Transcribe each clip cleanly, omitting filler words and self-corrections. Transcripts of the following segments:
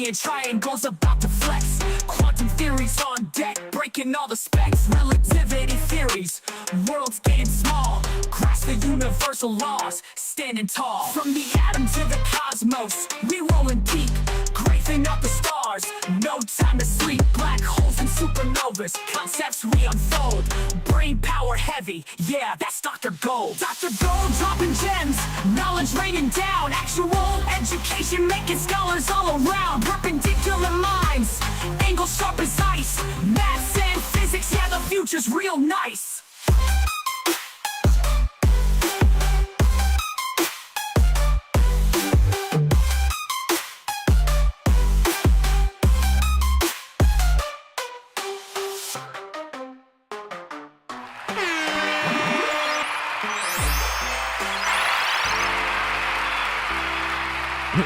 Bermudian triangle's about to flex. Quantum theories on deck, breaking all the specs. Relativity theories, worlds getting small. Grasp the universal laws, standing tall. From the atom to the cosmos, we rolling deep. Grazing up the stars, no time to sleep. Black holes and supernovas, concepts we unfold. Brain power heavy, yeah, that's Dr. Gold. Dr. Gold dropping gems, knowledge raining down. Actual education making scholars all around. Perpendicular minds, angles sharp as ice. Maths and physics, yeah, the future's real nice.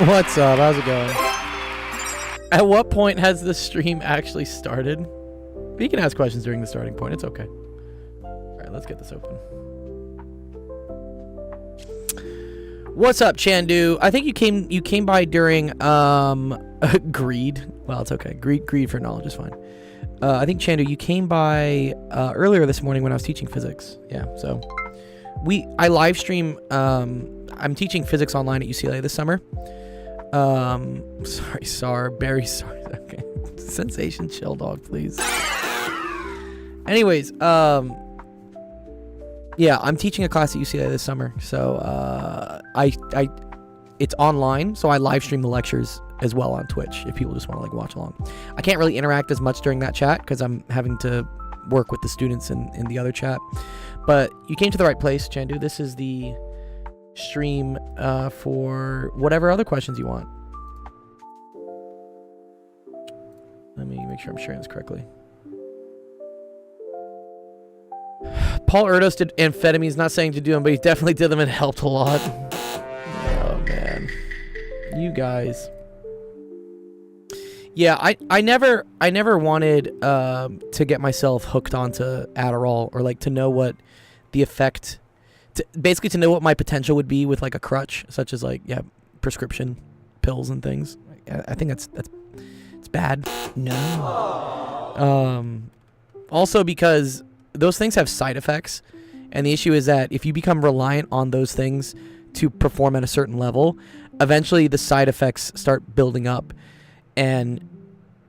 What's up? How's it going? At what point has the stream actually started? You can ask questions during the starting point. It's okay. All right, let's get this open. What's up, Chandu? I think you came by during greed. Well, it's okay. Greed for knowledge is fine. I think Chandu, you came by earlier this morning when I was teaching physics. Yeah, so I live stream. I'm teaching physics online at UCLA this summer. Very sorry. Okay. Sensation, chill, dog, please. Anyways, yeah, I'm teaching a class at UCLA this summer, so it's online, so I live stream the lectures as well on Twitch if people just want to like watch along. I can't really interact as much during that chat because I'm having to work with the students in the other chat. But you came to the right place, Chandu. This is the stream for whatever other questions you want. Let me make sure I'm sharing this correctly. Paul Erdos did amphetamines, not saying to do them, but he definitely did them and it helped a lot. Oh man, you guys. Yeah, I never wanted to get myself hooked onto Adderall or like to know what the effect, basically to know what my potential would be with like a crutch, such as like prescription pills and things. I think it's bad. No. Also because those things have side effects, and the issue is that if you become reliant on those things to perform at a certain level, eventually the side effects start building up, and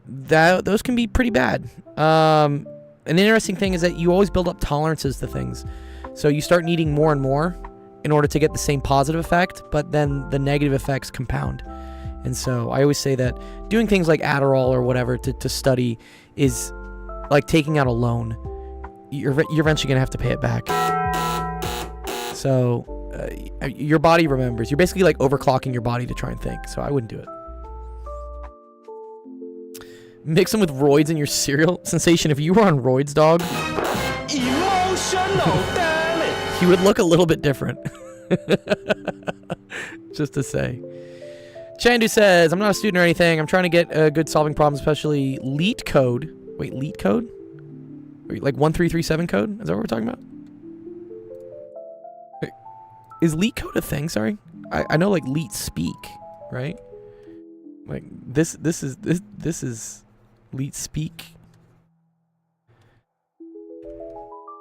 those can be pretty bad. An interesting thing is that you always build up tolerances to things, so you start needing more and more in order to get the same positive effect, but then the negative effects compound. And so I always say that doing things like Adderall or whatever to study is like taking out a loan. You're eventually going to have to pay it back. So your body remembers. You're basically like overclocking your body to try and think. So I wouldn't do it. Mix them with roids in your cereal. Sensation, if you were on roids, dog, emotional damage. You would look a little bit different. Just to say. Chandu says, I'm not a student or anything. I'm trying to get good solving problems, especially LEET code. Wait, LEET code? Like 1337 code? Is that what we're talking about? Wait, is LEET code a thing? Sorry, I know like LEET speak, right? Like this is LEET speak.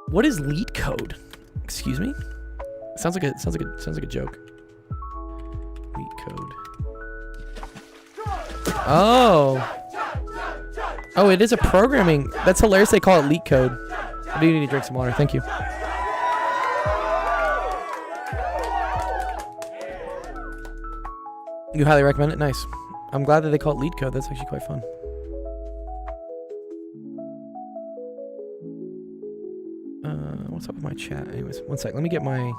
What is LEET code? Excuse me. Sounds like a joke. LEET code. Oh. Oh, it is a programming. That's hilarious. They call it LEET code. I do need to drink some water. Thank you. You highly recommend it? Nice. I'm glad that they call it LEET code. That's actually quite fun. What's up with my chat? Anyways, one sec. Let me get my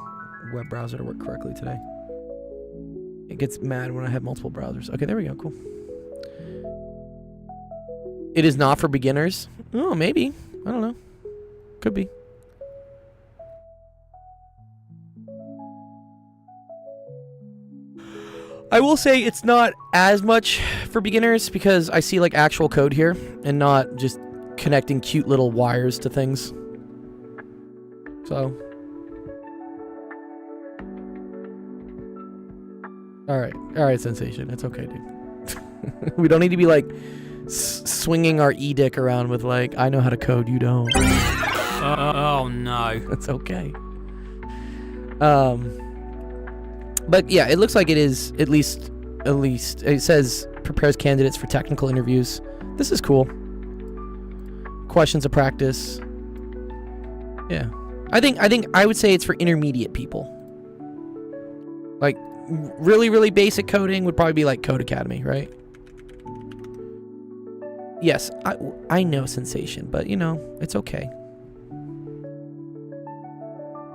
web browser to work correctly today. It gets mad when I have multiple browsers. Okay, there we go. Cool. It is not for beginners. Oh, maybe. I don't know. Could be. I will say it's not as much for beginners because I see like actual code here and not just connecting cute little wires to things. So. Alright, Sensation. It's okay, dude. We don't need to be like swinging our e-dick around with like, I know how to code, you don't. Oh no. That's okay. But yeah, it looks like it is at least it says prepares candidates for technical interviews. This is cool. Questions of practice. Yeah. I think I would say it's for intermediate people. Like really basic coding would probably be like Code Academy, right? Yes, I know sensation, but you know, it's okay.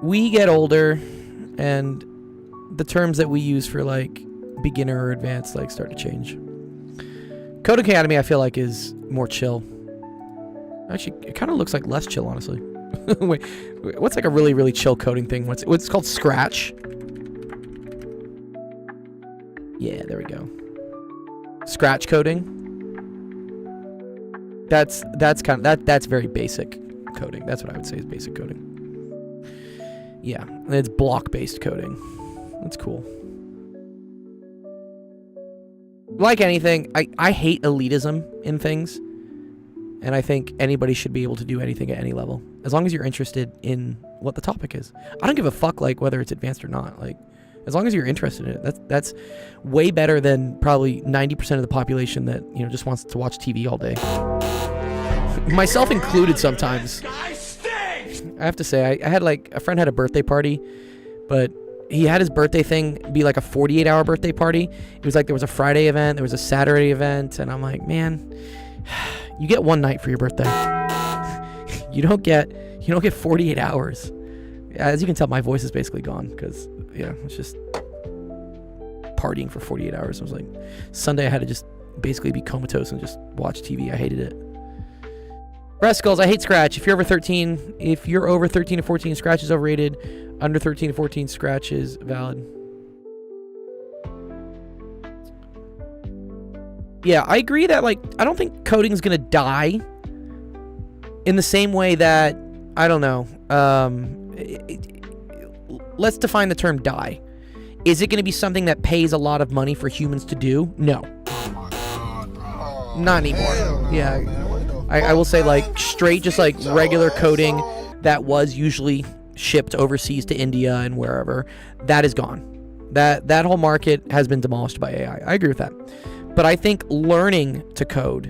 We get older and the terms that we use for like beginner or advanced like start to change. Code Academy I feel like is more chill. Actually, it kind of looks like less chill, honestly. Wait, what's like a really chill coding thing? What's called Scratch? Yeah, there we go. Scratch coding. That's very basic coding. That's what I would say is basic coding. Yeah, it's block-based coding. That's cool. Like anything, I hate elitism in things. And I think anybody should be able to do anything at any level, as long as you're interested in what the topic is. I don't give a fuck like whether it's advanced or not. Like, as long as you're interested in it, that's way better than probably 90% of the population that, you know, just wants to watch TV all day. Myself included sometimes. I have to say, I had like a friend had a birthday party, but he had his birthday thing be like a 48-hour birthday party. It was like there was a Friday event, there was a Saturday event, and I'm like, man, you get one night for your birthday. You don't get 48 hours. As you can tell, my voice is basically gone because, yeah, it's just partying for 48 hours. I was like, Sunday I had to just basically be comatose and just watch TV. I hated it. Rascals, I hate Scratch. If you're over 13 to 14, Scratch is overrated. Under 13 to 14, Scratch is valid. Yeah, I agree that, like, I don't think coding is going to die in the same way that, I don't know, let's define the term die. Is it going to be something that pays a lot of money for humans to do? No. Not anymore. Yeah. I will say, like, straight, just like regular coding that was usually shipped overseas to India and wherever, that is gone. That whole market has been demolished by AI. I agree with that. But I think learning to code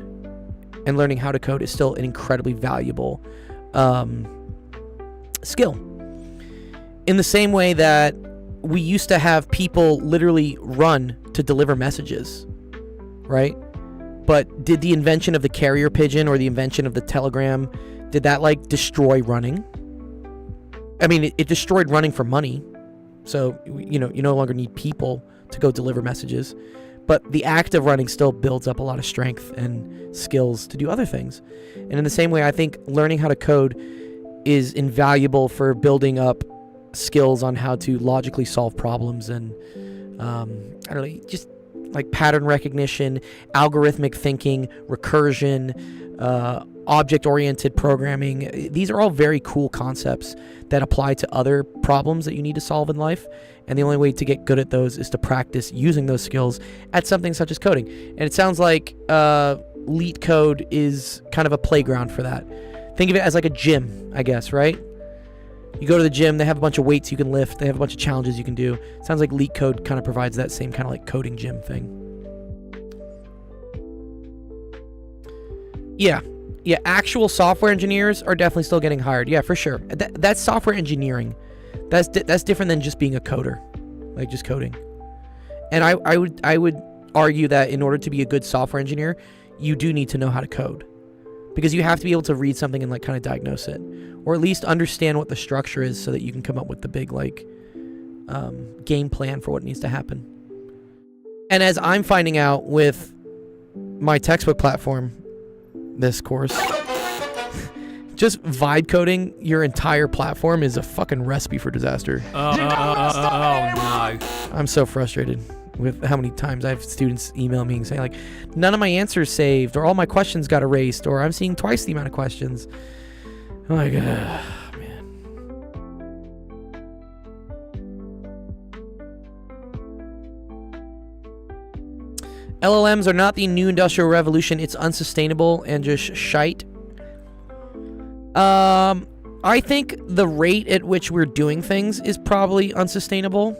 and learning how to code is still an incredibly valuable skill. In the same way that we used to have people literally run to deliver messages, right? But did the invention of the carrier pigeon or the invention of the telegram, did that like destroy running? I mean, it destroyed running for money. So, you know, you no longer need people to go deliver messages. But the act of running still builds up a lot of strength and skills to do other things. And in the same way, I think learning how to code is invaluable for building up skills on how to logically solve problems and, I don't know, just like pattern recognition, algorithmic thinking, recursion, object-oriented programming. These are all very cool concepts that apply to other problems that you need to solve in life. And the only way to get good at those is to practice using those skills at something such as coding. And it sounds like Leet Code is kind of a playground for that. Think of it as like a gym, I guess, right? You go to the gym, they have a bunch of weights you can lift, they have a bunch of challenges you can do. It sounds like Leet Code kind of provides that same kind of like coding gym thing. Yeah, actual software engineers are definitely still getting hired. Yeah, for sure. That's software engineering. That's different than just being a coder, like just coding. And I would argue that in order to be a good software engineer, you do need to know how to code, because you have to be able to read something and like kind of diagnose it, or at least understand what the structure is so that you can come up with the big like game plan for what needs to happen. And as I'm finding out with my textbook platform, this course, just vibe coding your entire platform is a fucking recipe for disaster. Oh no. I'm so frustrated with how many times I have students email me and saying like, none of my answers saved, or all my questions got erased, or I'm seeing twice the amount of questions. Oh my god, man. LLMs are not the new industrial revolution. It's unsustainable and just shite. I think the rate at which we're doing things is probably unsustainable.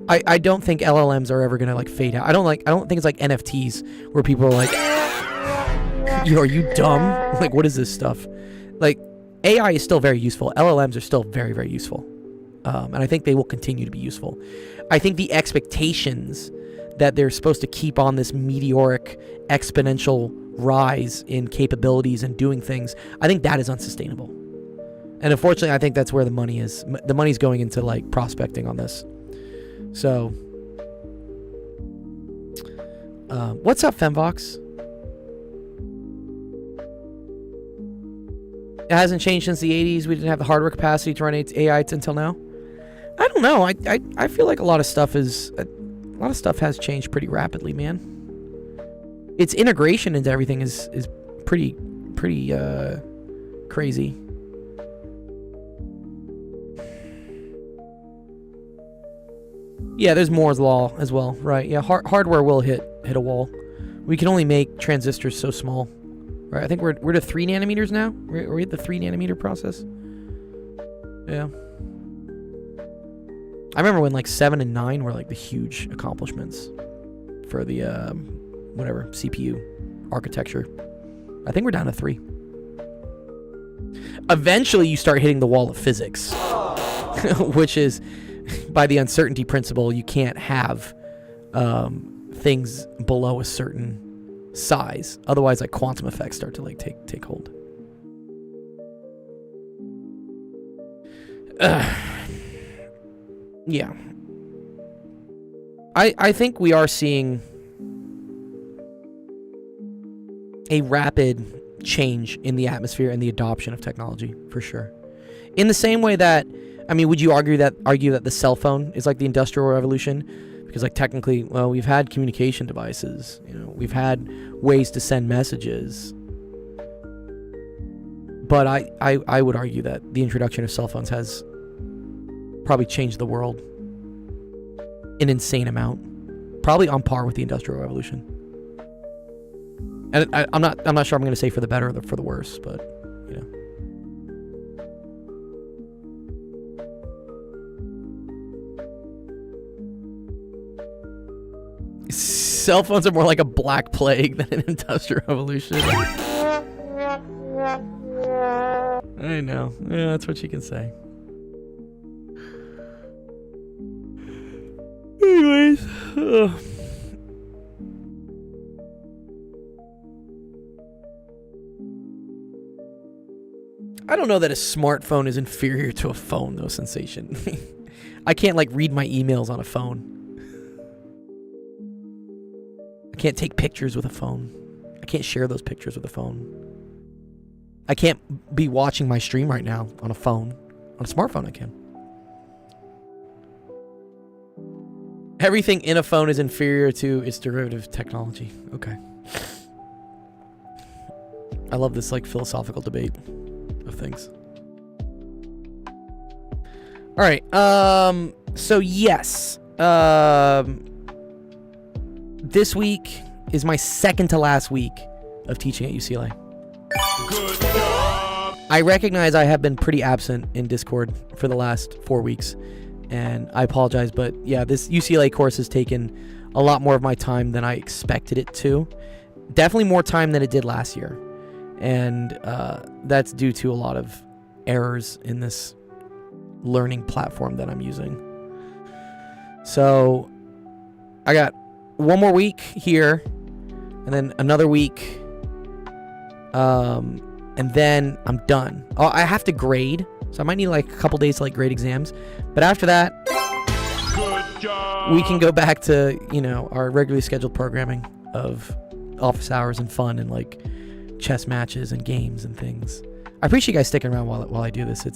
I don't think LLMs are ever gonna like fade out. I don't think it's like NFTs where people are like, yo, are you dumb? Like, what is this stuff? Like, AI is still very useful. LLMs are still very, very useful. And I think they will continue to be useful. I think the expectations that they're supposed to keep on this meteoric exponential rise in capabilities and doing things, I think that is unsustainable. And unfortunately, I think that's where the money is. The money's going into like prospecting on this. So, what's up, Femvox? It hasn't changed since the 80s. We didn't have the hardware capacity to run AI until now. I don't know. I feel like a lot of stuff has changed pretty rapidly, man. Its integration into everything is pretty crazy. Yeah, there's Moore's law as well, right? Yeah, hardware will hit a wall. We can only make transistors so small, right? I think we're to 3 nanometers now. We're at the 3 nanometer process. Yeah. I remember when like 7 and 9 were like the huge accomplishments for the whatever CPU architecture. I think we're down to 3. Eventually, you start hitting the wall of physics, which is, by the uncertainty principle, you can't have things below a certain size. Otherwise, like quantum effects start to like take hold. Yeah. I think we are seeing a rapid change in the atmosphere and the adoption of technology, for sure. In the same way that, I mean, would you argue that the cell phone is like the Industrial Revolution? Because like technically, well, we've had communication devices, you know, we've had ways to send messages. But I would argue that the introduction of cell phones has probably changed the world an insane amount, probably on par with the Industrial Revolution. And I'm not sure I'm going to say for the better or for the worse, but you know. Cell phones are more like a black plague than an industrial revolution. I know. Yeah, that's what you can say. Anyways. I don't know that a smartphone is inferior to a phone, though, Sensation. I can't, like, read my emails on a phone. I can't take pictures with a phone. I can't share those pictures with a phone. I can't be watching my stream right now on a phone. On a smartphone, I can. Everything in a phone is inferior to its derivative technology. Okay. I love this, like, philosophical debate of things. All right. So yes. This week is my second to last week of teaching at UCLA. Good job. I recognize I have been pretty absent in Discord for the last 4 weeks, and I apologize, but yeah, this UCLA course has taken a lot more of my time than I expected it to. Definitely more time than it did last year. And that's due to a lot of errors in this learning platform that I'm using. So I got one more week here, and then another week, and then I'm done. Oh, I have to grade, so I might need like a couple days to like grade exams. But after that, good job, we can go back to, you know, our regularly scheduled programming of office hours and fun and like chess matches and games and things. I appreciate you guys sticking around while I do this.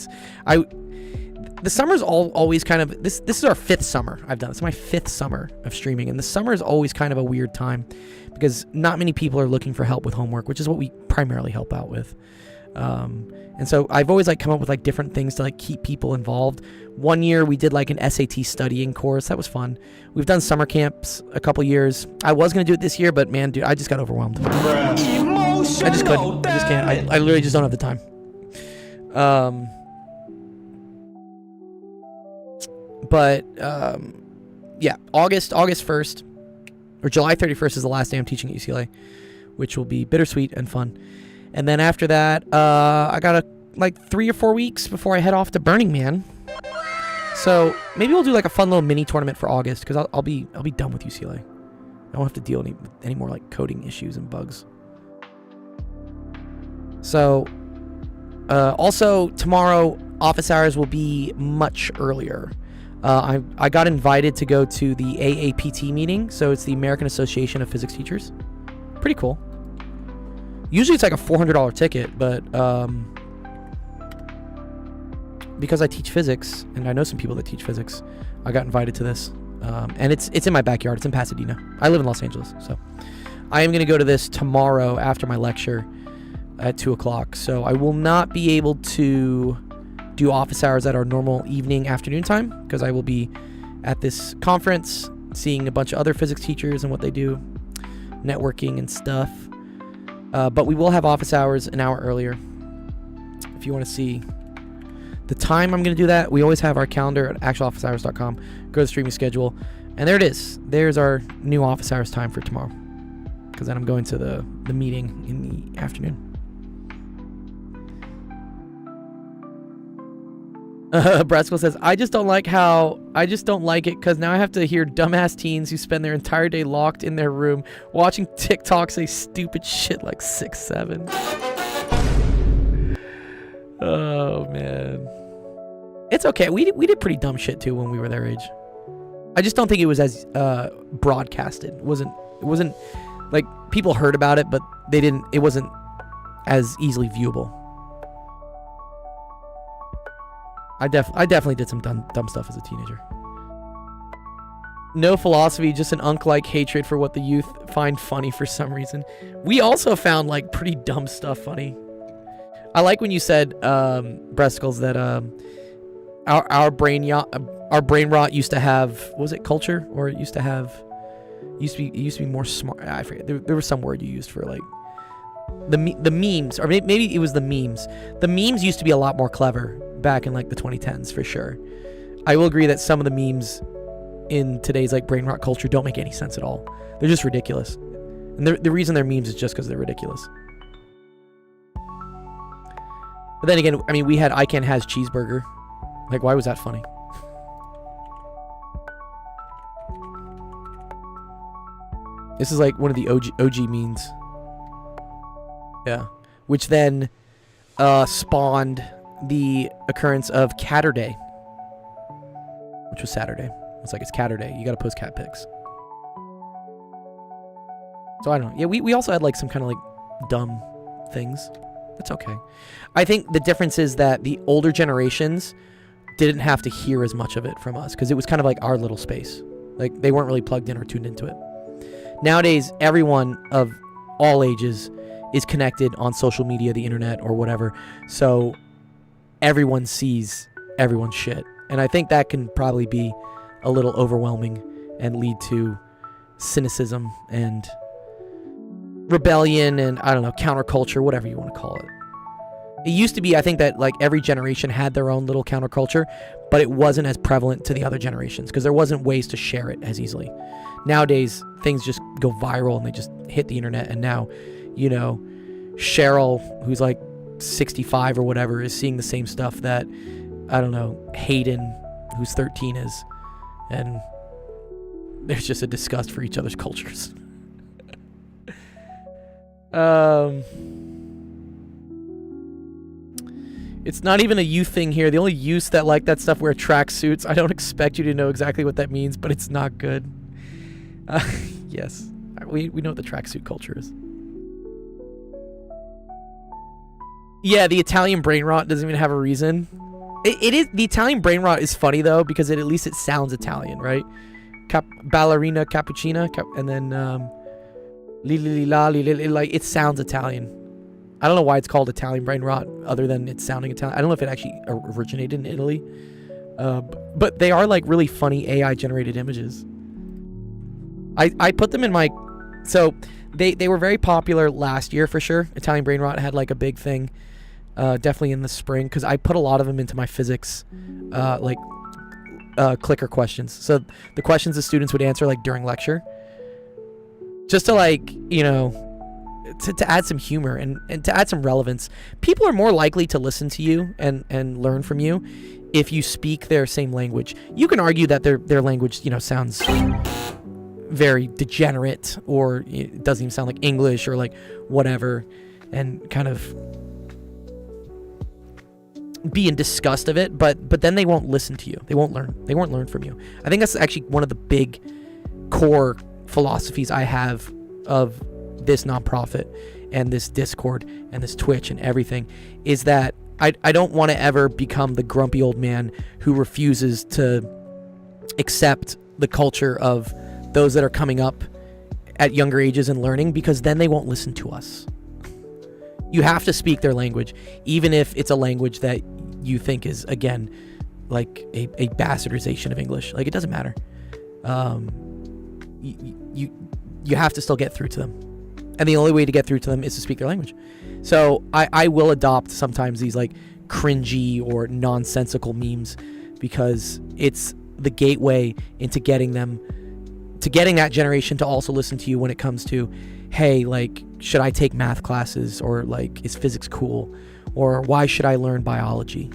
The summer's always kind of, this is our 5th summer I've done. It's my 5th summer of streaming, and the summer is always kind of a weird time because not many people are looking for help with homework, which is what we primarily help out with. And so I've always like come up with like different things to like keep people involved. One year we did like an SAT studying course. That was fun. We've done summer camps a couple years. I was going to do it this year, but man, dude, I just got overwhelmed. I just couldn't. I just can't. I literally just don't have the time. Yeah, August 1st or July 31st is the last day I'm teaching at UCLA, which will be bittersweet and fun. And then after that, I got like 3 or 4 weeks before I head off to Burning Man. So maybe we'll do like a fun little mini tournament for August, because I'll be done with UCLA. I won't have to deal with any more like coding issues and bugs. So also tomorrow office hours will be much earlier. I got invited to go to the AAPT meeting, so it's the American Association of Physics Teachers. Pretty cool. Usually it's like a $400 ticket, but because I teach physics, and I know some people that teach physics, I got invited to this. And it's in my backyard. It's in Pasadena. I live in Los Angeles, so I am going to go to this tomorrow after my lecture at 2 o'clock. So I will not be able to do office hours at our normal evening afternoon time, because I will be at this conference seeing a bunch of other physics teachers and what they do, networking and stuff. But we will have office hours an hour earlier. If you want to see the time I'm going to do that, we always have our calendar at actualofficehours.com. Go to the streaming schedule, and there it is. There's our new office hours time for tomorrow, because then I'm going to the meeting in the afternoon. Brasco says, I just don't like it because now I have to hear dumbass teens who spend their entire day locked in their room watching TikTok say stupid shit like 6'7". Oh man, it's okay. We did pretty dumb shit too when we were their age. I just don't think it was as broadcasted. It wasn't like people heard about it, but it wasn't as easily viewable. I definitely did some dumb stuff as a teenager. No philosophy, just an unk-like hatred for what the youth find funny for some reason. We also found like pretty dumb stuff funny. I like when you said, Breskles, that our brain rot used to have, what was it, culture, or it used to be more smart. I forget. There was some word you used for like the memes, or maybe it was the memes. The memes used to be a lot more clever back in like the 2010s for sure. I will agree that some of the memes in today's like brain rot culture don't make any sense at all. They're just ridiculous, and the reason they're memes is just because they're ridiculous. But then again, I mean, we had Ican has cheeseburger. Like, why was that funny? This is like one of the OG memes. Yeah, which then spawned the occurrence of Catterday, which was Saturday. It's like, it's Catterday. You got to post cat pics. So I don't know. Yeah, we also had like some kind of like dumb things. That's okay. I think the difference is that the older generations didn't have to hear as much of it from us, because it was kind of like our little space. Like, they weren't really plugged in or tuned into it. Nowadays, everyone of all ages is connected on social media, the internet, or whatever. So everyone sees everyone's shit. And I think that can probably be a little overwhelming and lead to cynicism and rebellion and, I don't know, counterculture, whatever you want to call it. It used to be, I think, that like every generation had their own little counterculture, but it wasn't as prevalent to the other generations because there wasn't ways to share it as easily. Nowadays, things just go viral and they just hit the internet, and now, you know, Cheryl, who's like 65 or whatever, is seeing the same stuff that, I don't know, Hayden, who's 13, is. And there's just a disgust for each other's cultures. It's not even a youth thing here. The only youths that like that stuff wear tracksuits. I don't expect you to know exactly what that means, but it's not good. Yes, we know what the tracksuit culture is. Yeah, the Italian brain rot doesn't even have a reason. It is, the Italian brain rot is funny though, because at least it sounds Italian, right? Ballerina cappuccina, and then li li li la li li, like, it sounds Italian. I don't know why it's called Italian brain rot, other than it sounding Italian. I don't know if it actually originated in Italy, but they are like really funny AI generated images. I put them in my, so they were very popular last year for sure. Italian brain rot had like a big thing, definitely in the spring, because I put a lot of them into my physics, clicker questions. So the questions the students would answer like during lecture, just to like, you know, to add some humor and to add some relevance. People are more likely to listen to you and learn from you if you speak their same language. You can argue that their language, you know, sounds very degenerate, or it doesn't even sound like English, or like whatever, and kind of be in disgust of it, but then they won't listen to you. They won't learn from you. I think that's actually one of the big core philosophies I have of this nonprofit and this Discord and this Twitch and everything, is that I don't want to ever become the grumpy old man who refuses to accept the culture of those that are coming up at younger ages and learning, because then they won't listen to us. You have to speak their language, even if it's a language that you think is, again, like a bastardization of English. Like, it doesn't matter. You have to still get through to them. And the only way to get through to them is to speak their language. So I will adopt sometimes these like cringy or nonsensical memes, because it's the gateway into getting that generation to also listen to you when it comes to, hey, like, should I take math classes, or like, is physics cool, or why should I learn biology?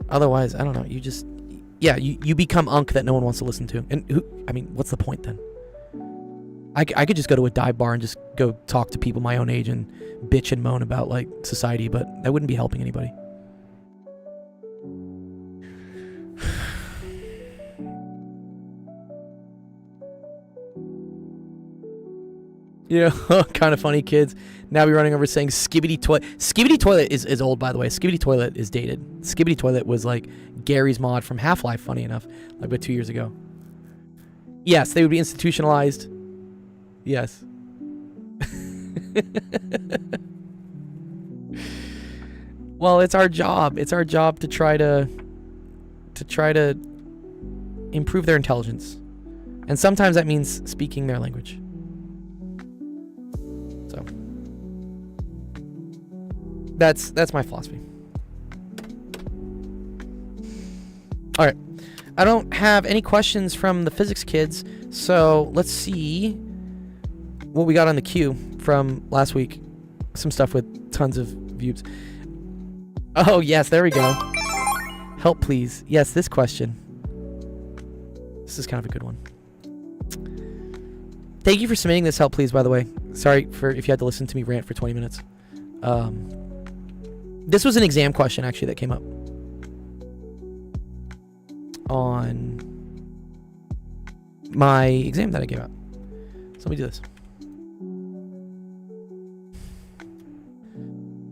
Otherwise, I don't know, you become unk that no one wants to listen to. And what's the point then? I could just go to a dive bar and just go talk to people my own age and bitch and moan about like society, but that wouldn't be helping anybody. You know, kind of funny, kids. Now we're running over saying Skibbity Toilet. Skibbity Toilet is old, by the way. Skibbity Toilet is dated. Skibbity Toilet was like Gary's mod from Half-Life, funny enough, like about 2 years ago. Yes, they would be institutionalized. Yes. Well, it's our job. It's our job to try to improve their intelligence. And sometimes that means speaking their language. So that's my philosophy. All right. I don't have any questions from the physics kids, so let's see what we got on the queue from last week. Some stuff with tons of views. Oh, yes, there we go. Help, please. Yes, this question. This is kind of a good one. Thank you for submitting this help, please, by the way. Sorry for if you had to listen to me rant for 20 minutes. This was an exam question, actually, that came up on my exam that I gave out. So let me do this.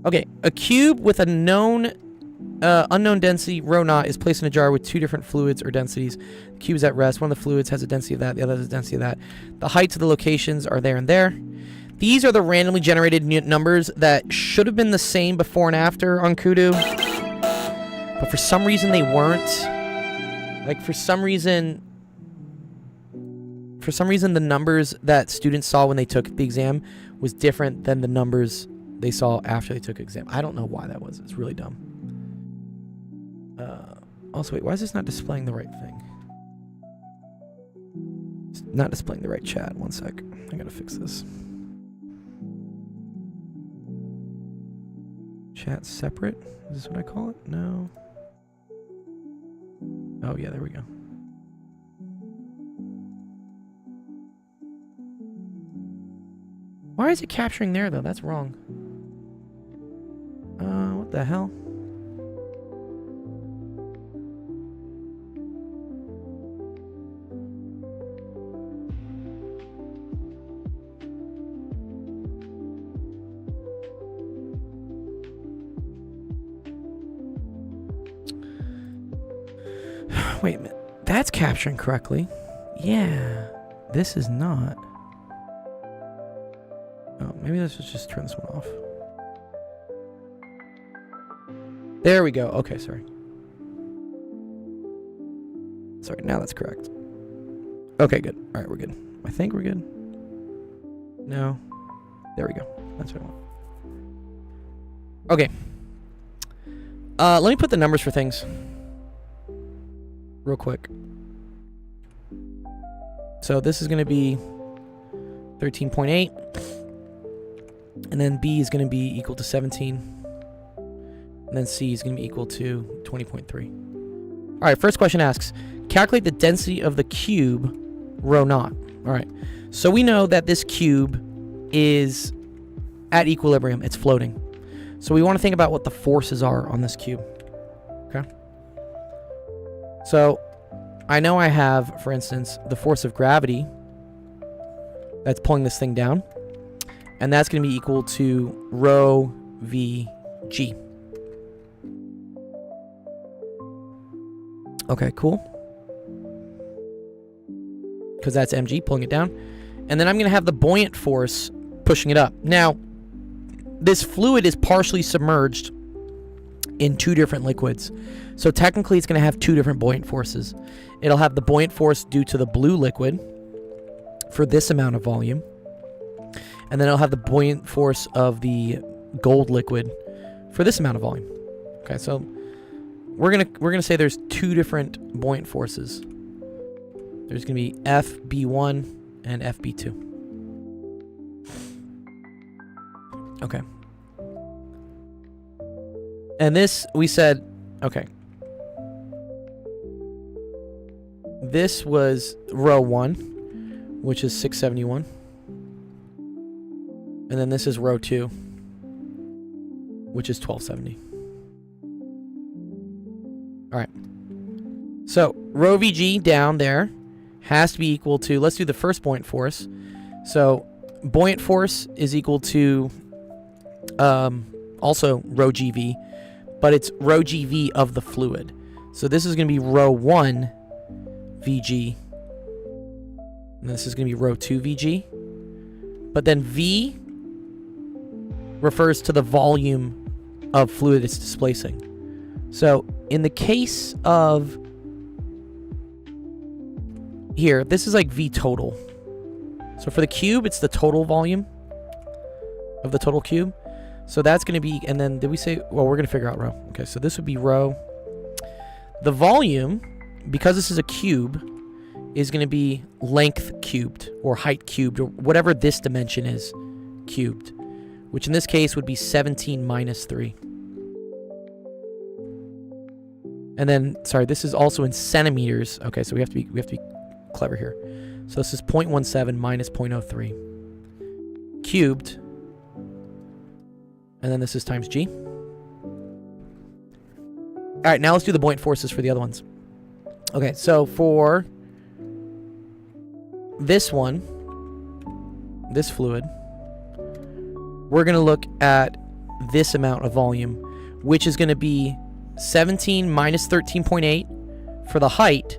Okay, a cube with a known unknown density rho naught is placed in a jar with two different fluids or densities. The cube is at rest. One of the fluids has a density of that, the other has a density of that. The heights of the locations are there and there. These are the randomly generated numbers that should have been the same before and after on Kudu, but for some reason they weren't. Like, for some reason the numbers that students saw when they took the exam was different than the numbers they saw after they took the exam. I don't know why that was. It's really dumb. Also, wait, why is this not displaying the right thing? It's not displaying the right chat. One sec. I gotta fix this. Chat separate? Is this what I call it? No. Oh, yeah, there we go. Why is it capturing there, though? That's wrong. What the hell? Wait a minute. That's capturing correctly. Yeah. This is not. Oh, maybe let's just turn this one off. There we go. Okay, sorry. Sorry, now that's correct. Okay, good. All right, we're good. I think we're good. No. There we go. That's what I want. Okay. Let me put the numbers for things real quick. So this is going to be 13.8. And then B is going to be equal to 17. And then C is going to be equal to 20.3. All right, first question asks, calculate the density of the cube, rho naught. All right, so we know that this cube is at equilibrium. It's floating. So we want to think about what the forces are on this cube. Okay. So I know I have, for instance, the force of gravity that's pulling this thing down. And that's going to be equal to rho VG. Okay, cool. Because that's mg, pulling it down. And then I'm going to have the buoyant force pushing it up. Now, this fluid is partially submerged in two different liquids. So technically, it's going to have two different buoyant forces. It'll have the buoyant force due to the blue liquid for this amount of volume. And then it'll have the buoyant force of the gold liquid for this amount of volume. Okay, so we're gonna say there's two different buoyant forces. There's gonna be FB1 and FB2. Okay. And this, we said, okay. This was rho 1, which is 671. And then this is rho 2, which is 1270. All right. So rho VG down there has to be equal to, let's do the first buoyant force. So buoyant force is equal to also rho GV, but it's rho GV of the fluid. So this is going to be rho 1 VG. And this is going to be rho 2 VG. But then V refers to the volume of fluid it's displacing. So in the case of here, this is like V total. So for the cube, it's the total volume of the total cube. So that's going to be, and then did we say, well, we're going to figure out rho. Okay, so this would be rho. The volume, because this is a cube, is going to be length cubed or height cubed or whatever this dimension is cubed, which in this case would be 17 minus 3. And then, sorry, this is also in centimeters. Okay, so we have to be clever here. So this is 0.17 minus 0.03 cubed. And then this is times g. All right, now let's do the buoyant forces for the other ones. Okay, so for this one, this fluid, we're going to look at this amount of volume, which is going to be 17 minus 13.8 for the height,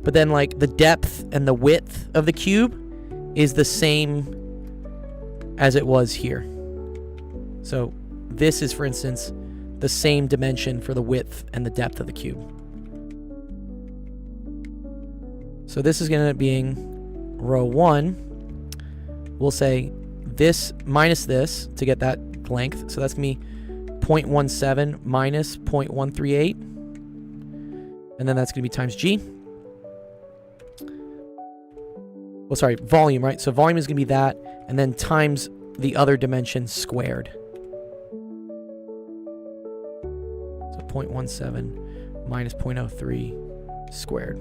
but then like the depth and the width of the cube is the same as it was here. So this is, for instance, the same dimension for the width and the depth of the cube. So this is going to end up being rho 1. We'll say this minus this to get that length. So that's going to be 0.17 minus 0.138. And then that's going to be times g. Well, sorry, volume, right? So volume is going to be that, and then times the other dimension squared. So 0.17 minus 0.03 squared.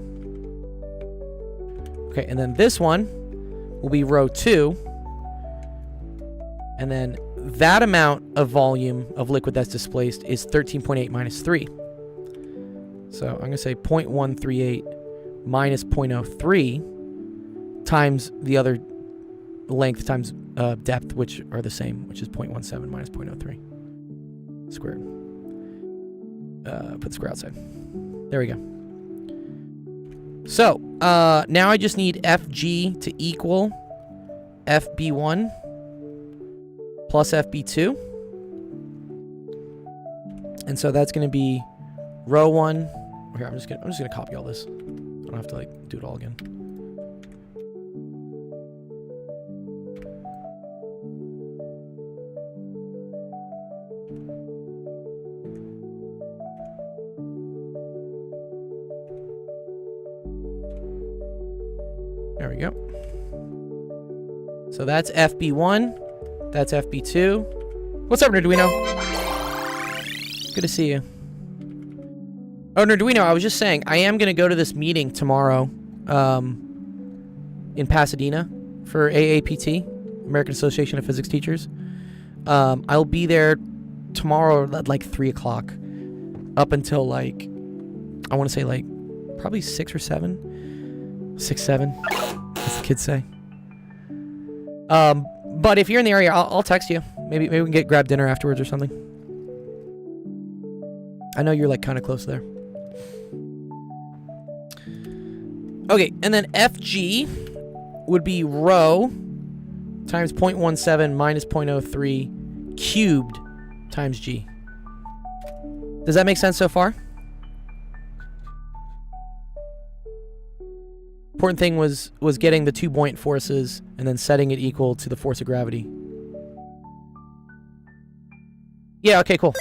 Okay, and then this one will be rho 2. And then that amount of volume of liquid that's displaced is 13.8 minus 3. So I'm going to say 0.138 minus 0.03 times the other length times depth, which are the same, which is 0.17 minus 0.03 squared. Put the square outside. There we go. So now I just need FG to equal FB1 plus FB2. And so that's going to be row 1. Here, I'm just gonna copy all this. I don't have to like do it all again. There we go. So that's FB1. That's FB2. What's up, Nerduino? Good to see you. Oh, Nerduino, I was just saying, I am going to go to this meeting tomorrow in Pasadena for AAPT, American Association of Physics Teachers. I'll be there tomorrow at like 3 o'clock up until like, I want to say like probably 6 or 7. 6, 7, as the kids say. But if you're in the area, I'll text you. Maybe we can grab dinner afterwards or something. I know you're like kind of close there. Okay, and then FG would be rho times 0.17 minus 0.03 cubed times G. Does that make sense so far? Important thing was getting the 2 buoyant forces and then setting it equal to the force of gravity. Yeah, okay, cool.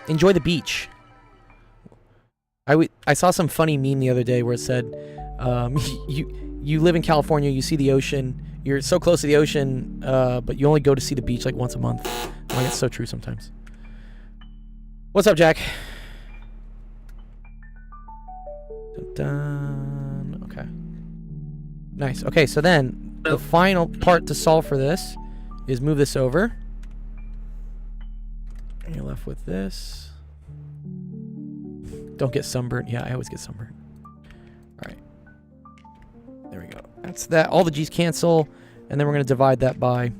Enjoy the beach. I saw some funny meme the other day where it said, you live in California, you see the ocean, you're so close to the ocean, but you only go to see the beach like once a month. Like, it's so true sometimes. What's up, Jack? Dun. Okay. Nice. Okay, so then the final part to solve for this is move this over. And you're left with this. Don't get sunburned. Yeah, I always get sunburned. Alright. There we go. That's that. All the G's cancel. And then we're going to divide that by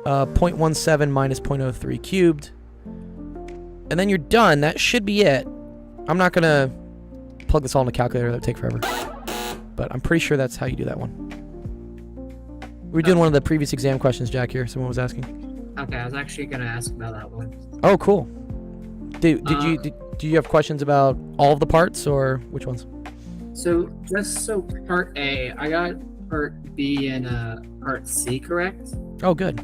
0.17 minus 0.03 cubed. And then you're done. That should be it. I'm not going to plug this all in a calculator. That would take forever. But I'm pretty sure that's how you do that one. We were doing one of the previous exam questions, Jack, here. Someone was asking. Okay, I was actually going to ask about that one. Oh, cool. Did you have questions about all of the parts, or which ones? So, part A, I got part B and part C correct. Oh, good.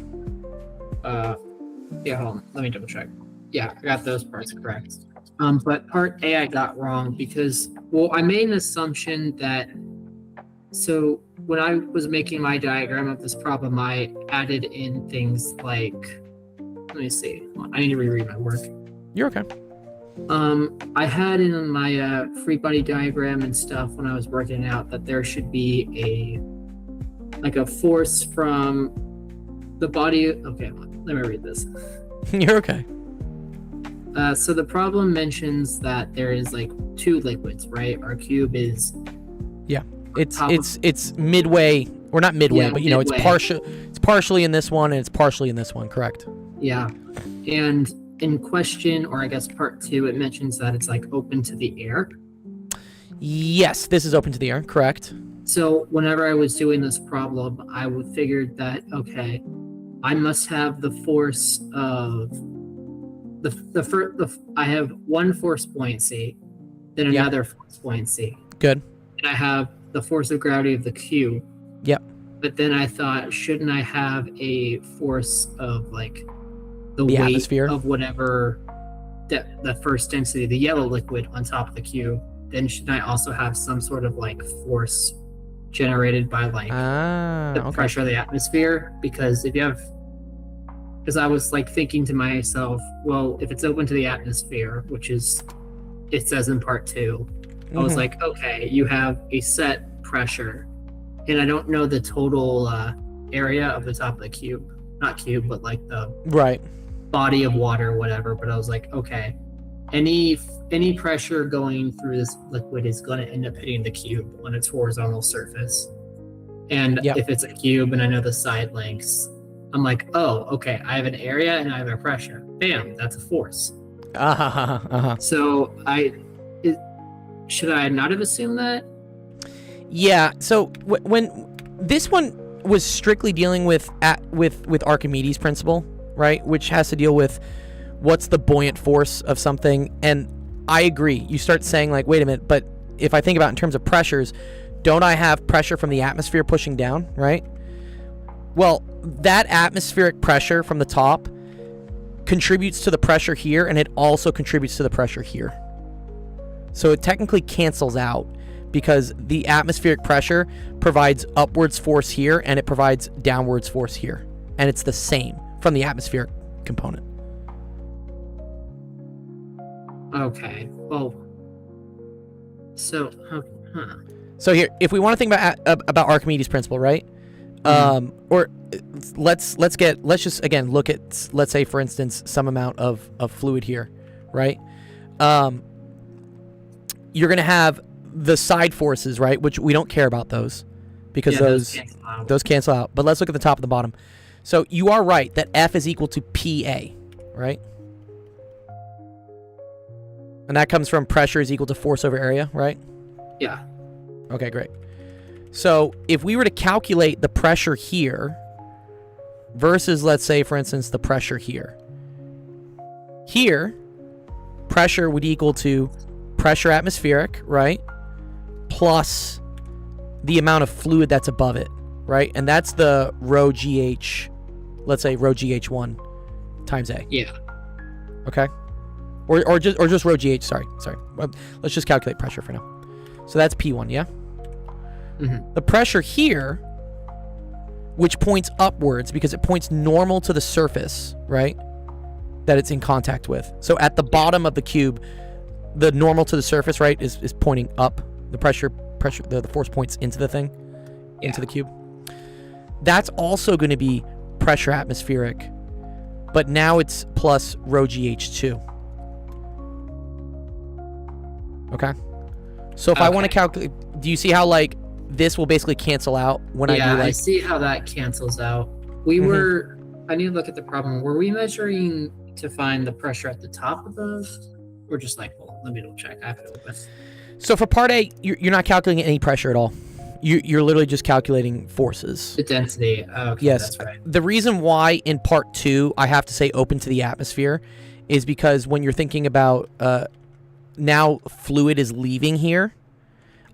Yeah, hold on. Let me double check. Yeah, I got those parts correct. But part A I got wrong because, well, I made an assumption that, so when I was making my diagram of this problem, I added in things like, let me see. I need to reread my work. You're okay. I had in my free body diagram and stuff when I was working out that there should be a force from the body. Okay, let me read this. You're okay. So the problem mentions that there is like 2 liquids, right? Our cube is it's midway, or not midway, Yeah, but you know, midway. it's partially in this one and it's partially in this one, correct? Yeah. And in question, or I guess part 2, it mentions that it's like open to the air. Yes, this is open to the air, correct? So whenever I was doing this problem, I would figured that, okay, I must have the force of I have one force buoyancy, then Yeah. another force buoyancy. Good. And I have the force of gravity of the cube. Yep. But then I thought, shouldn't I have a force of like the The weight atmosphere? of whatever the first density, the yellow liquid on top of the cube? Then shouldn't I also have some sort of like force generated by like the Okay. pressure of the atmosphere? Because I was like thinking to myself, well, if it's open to the atmosphere, which is, it says in part 2, I was Mhm. like, okay, you have a set pressure, and I don't know the total area of the top of the cube, not cube, but like the Right. body of water, whatever. But I was like, okay, any pressure going through this liquid is going to end up hitting the cube on its horizontal surface. And Yep. if it's a cube and I know the side lengths, I'm like, oh, okay, I have an area and I have a pressure. Bam, that's a force. So should I not have assumed that? Yeah. So when this one, was strictly dealing with Archimedes' principle, right? Which has to deal with what's the buoyant force of something. And I agree. You start saying like, wait a minute, but if I think about it in terms of pressures, don't I have pressure from the atmosphere pushing down, right? Well, that atmospheric pressure from the top contributes to the pressure here, and it also contributes to the pressure here. So it technically cancels out because the atmospheric pressure provides upwards force here, and it provides downwards force here. And it's the same from the atmospheric component. Okay. Well, so, So here, if we want to think about Archimedes' principle, right? Or let's just again look at, let's say for instance, some amount of fluid here, right? You're gonna have the side forces, right? Which we don't care about those because those cancel out. But let's look at the top and the bottom. So you are right that F is equal to PA, right? And that comes from pressure is equal to force over area, right? Yeah. Okay, great. So if we were to calculate the pressure here versus, let's say, for instance, the pressure here. Here, pressure would equal to pressure atmospheric, right? Plus the amount of fluid that's above it, right? And that's the rho GH, let's say rho GH1 times A. Yeah. Okay? Or just rho GH, sorry. Let's just calculate pressure for now. So that's P1, yeah? Mm-hmm. The pressure here, which points upwards because it points normal to the surface, right? That it's in contact with. So at the bottom of the cube, the normal to the surface, right, is pointing up. The pressure, the force points into the thing, into the cube. That's also going to be pressure atmospheric, but now it's plus rho GH2. Okay? So if I want to calculate, do you see how, like, this will basically cancel out when I do, like... I see how that cancels out. We were... I need to look at the problem. Were we measuring to find the pressure at the top of those? Or just like, well, let me double check. I have to look this. So for part A, you're not calculating any pressure at all. You're literally just calculating forces. The density. Oh, okay, yes. That's right. The reason why in part 2 I have to say open to the atmosphere is because when you're thinking about now fluid is leaving here,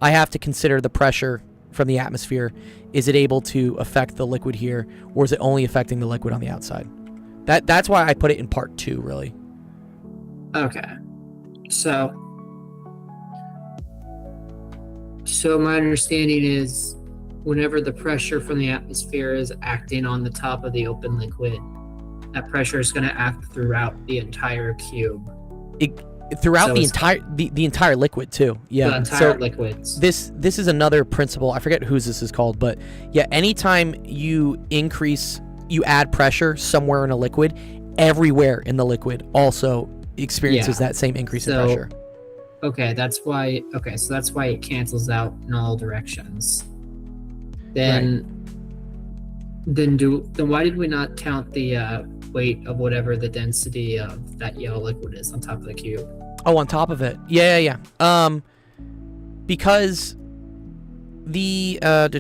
I have to consider the pressure from the atmosphere. Is it able to affect the liquid here, or is it only affecting the liquid on the outside? That's why I put it in part 2, really. Okay. So my understanding is whenever the pressure from the atmosphere is acting on the top of the open liquid, that pressure is going to act throughout the entire cube. Throughout so the entire liquid too. Yeah. The entire liquids. This is another principle. I forget whose this is called, but yeah, anytime you add pressure somewhere in a liquid, everywhere in the liquid also experiences that same increase in pressure. Okay, that's why it cancels out in all directions. Then why did we not count the weight of whatever the density of that yellow liquid is on top of the cube? Oh, on top of it. Yeah. Because the let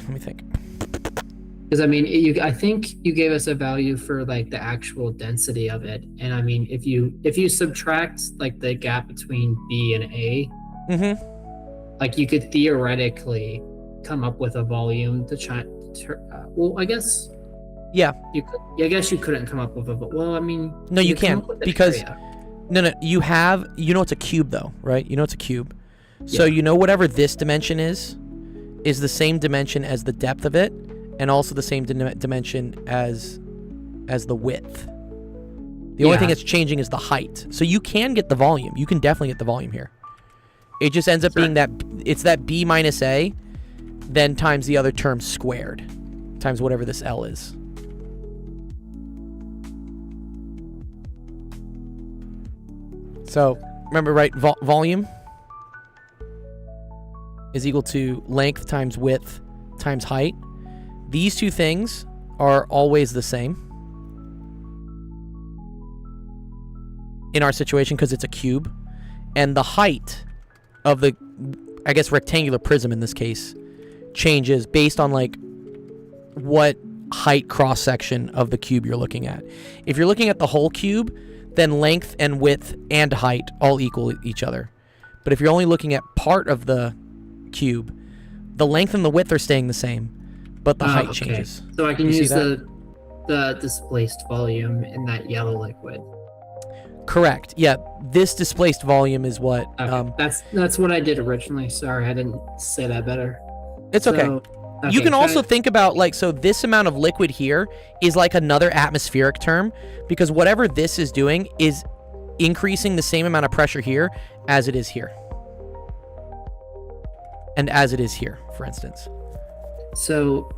me think. Because I mean, I think you gave us a value for like the actual density of it, and I mean, if you subtract like the gap between B and A, like you could theoretically come up with a volume to try. Well, I guess. Yeah. You could. I guess you couldn't come up with a. Well, I mean. No, you can't because. Area. No. You know it's a cube though, right? You know it's a cube. So you know whatever this dimension is the same dimension as the depth of it, and also the same dimension as the width. The only thing that's changing is the height. So you can get the volume. You can definitely get the volume here. It just ends up being that it's that B minus A, then times the other term squared, times whatever this L is. So remember, right? Volume is equal to length times width times height. These two things are always the same in our situation because it's a cube. And the height of the, I guess, rectangular prism in this case changes based on like what height cross section of the cube you're looking at. If you're looking at the whole cube, then length and width and height all equal each other. But if you're only looking at part of the cube, the length and the width are staying the same, but the height changes. So I can You see use that? the displaced volume in that yellow liquid. Correct. Yeah, this displaced volume is what. Okay. That's what I did originally. Sorry, I didn't say that better. It's okay. So, You can also got it. think about, like, so this amount of liquid here is like another atmospheric term, because whatever this is doing is increasing the same amount of pressure here as it is here. And as it is here, for instance. So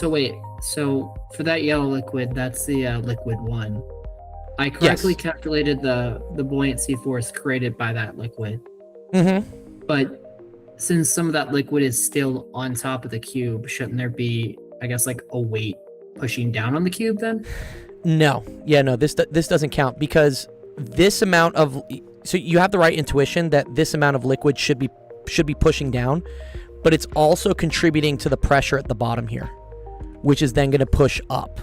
wait. So for that yellow liquid, that's the liquid 1. I correctly calculated the buoyancy force created by that liquid. Mm-hmm. But since some of that liquid is still on top of the cube, shouldn't there be, I guess, like a weight pushing down on the cube then? No. Yeah, no, this doesn't count, because this amount of... So you have the right intuition that this amount of liquid should be pushing down, but it's also contributing to the pressure at the bottom here, which is then going to push up.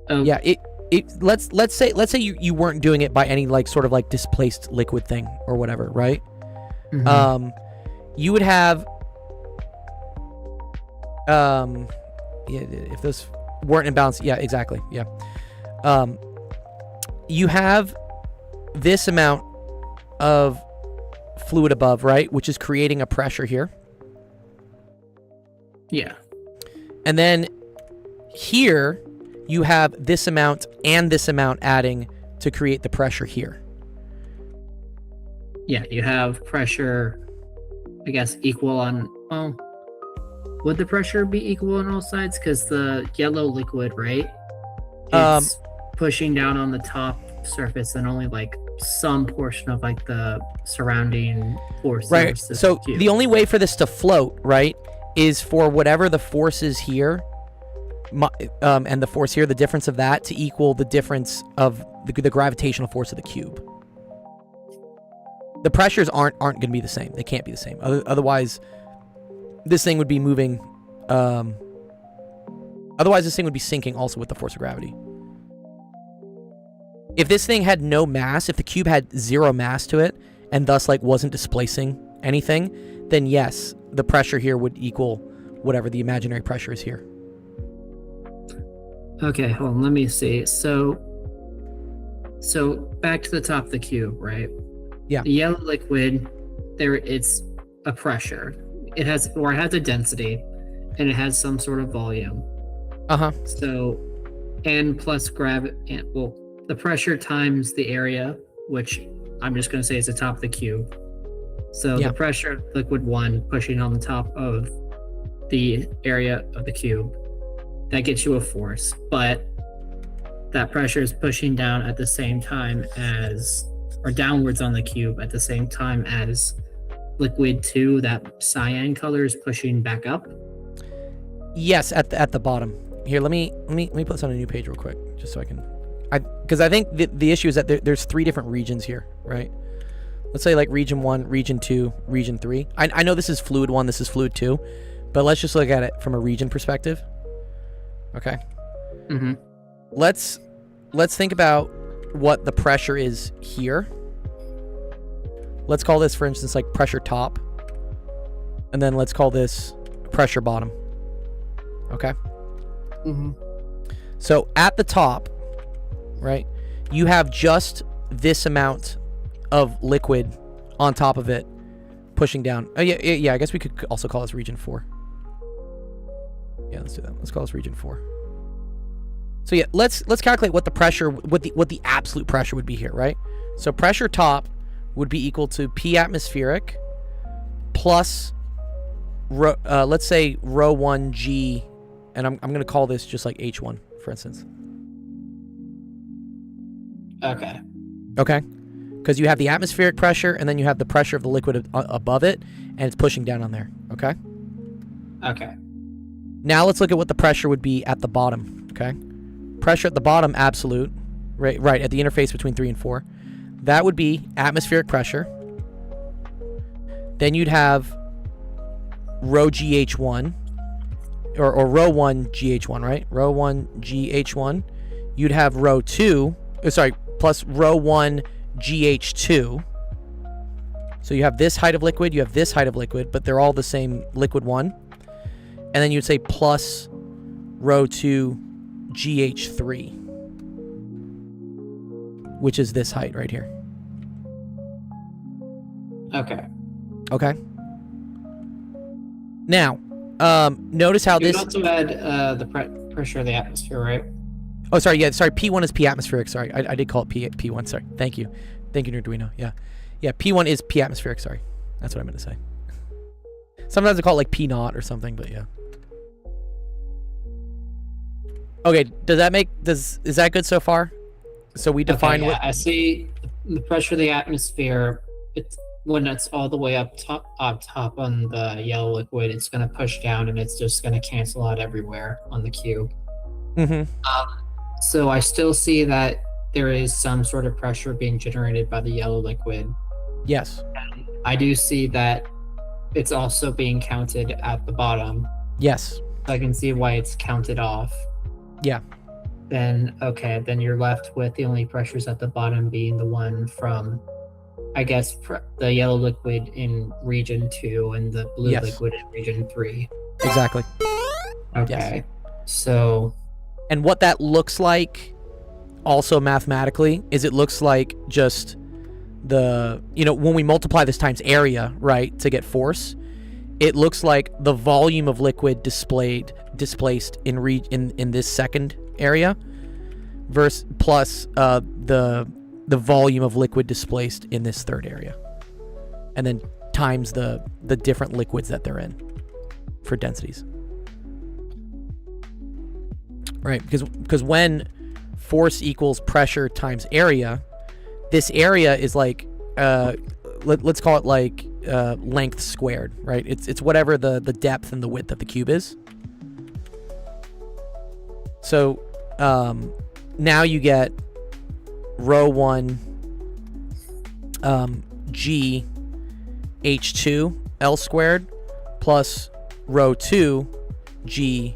Oh, Yeah, let's say you weren't doing it by any like sort of like displaced liquid thing or whatever, right? mhm. You would have yeah, if those weren't in balance, yeah, exactly, yeah. You have this amount of fluid above, right, which is creating a pressure here, Yeah. and then here you have this amount and this amount adding to create the pressure here. Yeah, you have pressure, I guess, equal on... Well, would the pressure be equal on all sides? Because the yellow liquid, right? It's pushing down on the top surface and only like some portion of like the surrounding force. Right. So the only way for this to float, right, is for whatever the force is here, and the force here, the difference of that to equal the difference of the gravitational force of the cube. The pressures aren't going to be the same. They can't be the same. Otherwise, this thing would be moving. Otherwise, this thing would be sinking also with the force of gravity. If this thing had no mass, if the cube had zero mass to it, and thus like wasn't displacing anything, then yes, the pressure here would equal whatever the imaginary pressure is here. Okay, hold on, let me see. So back to the top of the cube, right? Yeah. The yellow liquid, it's a pressure. It has a density, and it has some sort of volume. Uh-huh. So, and plus gravity, well, the pressure times the area, which I'm just going to say is the top of the cube. So Yeah. the pressure of liquid 1 pushing on the top of the area of the cube, that gets you a force, but that pressure is pushing down at the same time as, or downwards on the cube at the same time as liquid 2, that cyan color, is pushing back up. Yes, at the bottom. Here, let me put this on a new page real quick, just so I can, because I think the issue is that there's 3 different regions here, right? Let's say like region 1, region 2, region 3. I know this is fluid 1, this is fluid 2, but let's just look at it from a region perspective. Okay. Mm-hmm. Let's think about what the pressure is here. Let's call this, for instance, like pressure top, and then let's call this pressure bottom. Okay. Mm-hmm. So at the top, right, you have just this amount of liquid on top of it pushing down. Oh yeah, I guess we could also call this region 4. Yeah, let's do that. Let's call this region 4. So yeah, let's calculate what the pressure, what the absolute pressure would be here, right? So pressure top would be equal to P atmospheric plus let's say rho 1 G, and I'm going to call this just like H1, for instance. Okay. Okay? Because you have the atmospheric pressure, and then you have the pressure of the liquid above it, and it's pushing down on there. Okay? Okay. Now let's look at what the pressure would be at the bottom. Okay? Pressure at the bottom, absolute. Right at the interface between 3 and 4. that would be atmospheric pressure. Then you'd have rho GH1, or rho 1 GH1, right? Rho 1 GH1. You'd have rho 2, plus rho 1 GH2. So you have this height of liquid, you have this height of liquid, but they're all the same liquid 1. And then you'd say plus rho 2 GH3, which is this height right here. Okay. Okay. Now, notice how You this... would also add the pressure of the atmosphere, right? Oh, sorry. Yeah, sorry. P1 is P atmospheric. Sorry, I did call it P1. Sorry. Thank you, Arduino. Yeah. P1 is P atmospheric. Sorry, that's what I meant to say. Sometimes I call it like P naught or something, but yeah. Okay. Is that good so far? So we define I see the pressure of the atmosphere. It's when it's all the way up top on the yellow liquid, it's going to push down and it's just going to cancel out everywhere on the cube. Mm-hmm. So I still see that there is some sort of pressure being generated by the yellow liquid. Yes. I do see that it's also being counted at the bottom. Yes. I can see why it's counted off. Yeah. Then you're left with the only pressures at the bottom being the one from, I guess, the yellow liquid in region 2 and the blue liquid in region 3. Exactly. Okay. So... And what that looks like, also mathematically, is it looks like just the, when we multiply this times area, right, to get force, it looks like the volume of liquid displaced in this second area, plus the volume of liquid displaced in this third area, and then times the different liquids that they're in for densities. Right, because when force equals pressure times area, this area is like, let's call it like length squared, right? It's whatever the depth and the width of the cube is. So now you get rho 1 G H2 L squared plus rho 2 G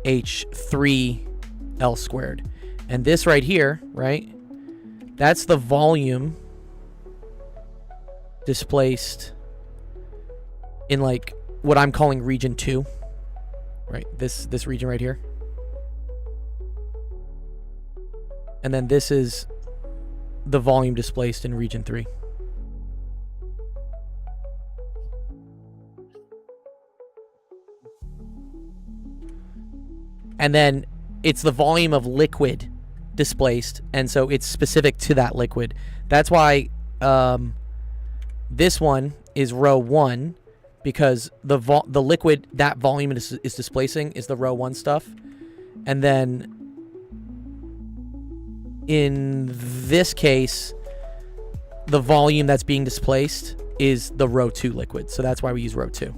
H3 L squared. And this right here, right, that's the volume displaced in like what I'm calling region 2, right? This region right here. And then this is the volume displaced in region 3. And then it's the volume of liquid displaced, and so it's specific to that liquid. That's why this one is rho 1, because the liquid that volume is displacing is the rho 1 stuff. And then in this case, the volume that's being displaced is the rho 2 liquid. So that's why we use rho 2.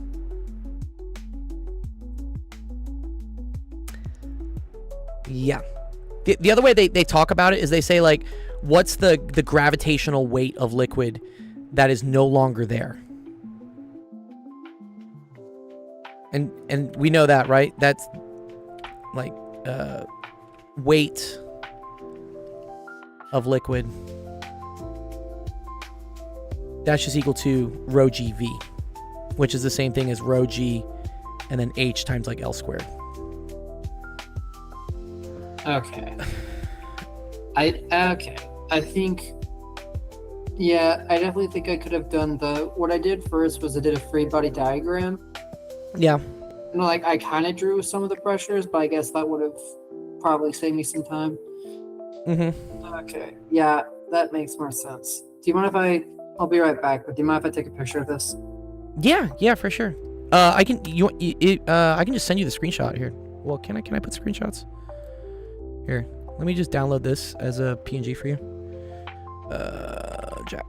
Yeah. The other way they talk about it is they say, like, what's the gravitational weight of liquid that is no longer there? And we know that, right? That's like weight of liquid. That's just equal to rho GV, which is the same thing as rho G and then H times like L squared. Okay. I think, yeah, I definitely think I could have done what I did first was I did a free body diagram. Yeah. Like, I kind of drew some of the pressures, but I guess that would have probably saved me some time. Mm-hmm. Okay. Yeah, that makes more sense. Do you mind if I'll be right back, but do you mind if I take a picture of this? Yeah, for sure. I can just send you the screenshot here. Well, can I put screenshots? Here, let me just download this as a PNG for you. Jack.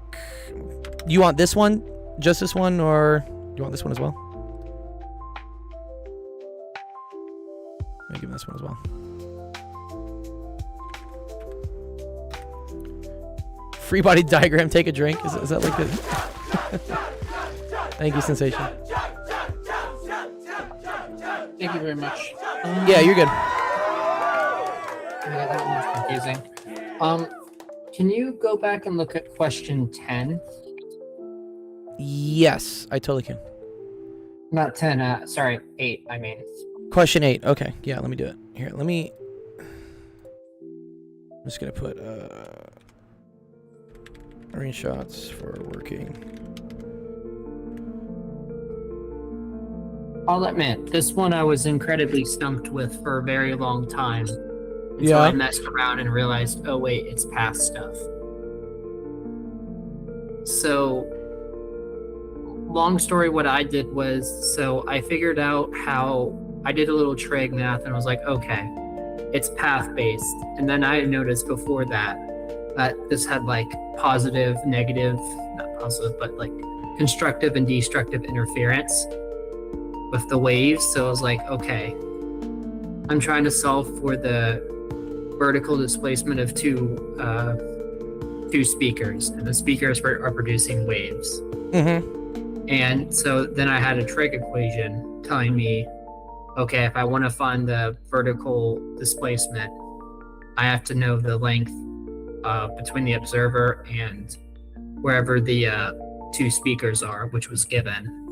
You want this one? Just this one, or you want this one as well? Let me give him this one as well. Free body diagram, take a drink. Is that like it? Thank you, Sensation. Thank you very much. Yeah, you're good. Yeah, that one was confusing. Can you go back and look at question 10? Yes, I totally can. Not 10, sorry, 8, I mean. Question 8. Okay, yeah, let me do it. Here, let me... I'm just going to put screenshots for working. I'll admit, this one I was incredibly stumped with for a very long time. Until Yeah. I messed around and realized, oh wait, it's past stuff. So, long story, what I did was, so I figured out how, I did a little trig math and I was like, okay, it's path based. And then I noticed before that, that this had like positive, negative, not positive, but like constructive and destructive interference with the waves. So I was like, okay, I'm trying to solve for the vertical displacement of two speakers, and the speakers are producing waves. Mm-hmm. And so then I had a trig equation telling me, okay, if I want to find the vertical displacement, I have to know the length between the observer and wherever the two speakers are, which was given.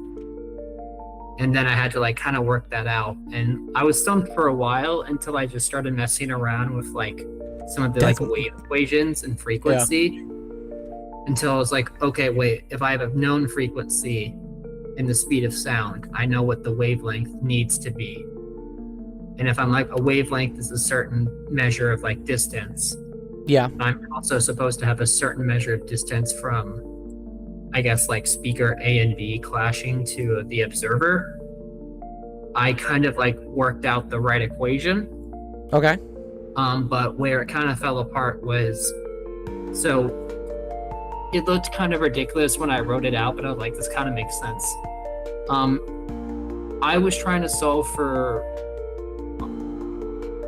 And then I had to like kind of work that out. And I was stumped for a while until I just started messing around with like some of the like wave equations and frequency. Until I was like, okay, wait, if I have a known frequency and the speed of sound, I know what the wavelength needs to be. And if I'm like, a wavelength is a certain measure of like distance. Yeah. I'm also supposed to have a certain measure of distance from, I guess, like speaker A and B clashing to the observer. I kind of like worked out the right equation. Okay. But where it kind of fell apart was, so it looked kind of ridiculous when I wrote it out, but I was like, this kind of makes sense. I was trying to solve for,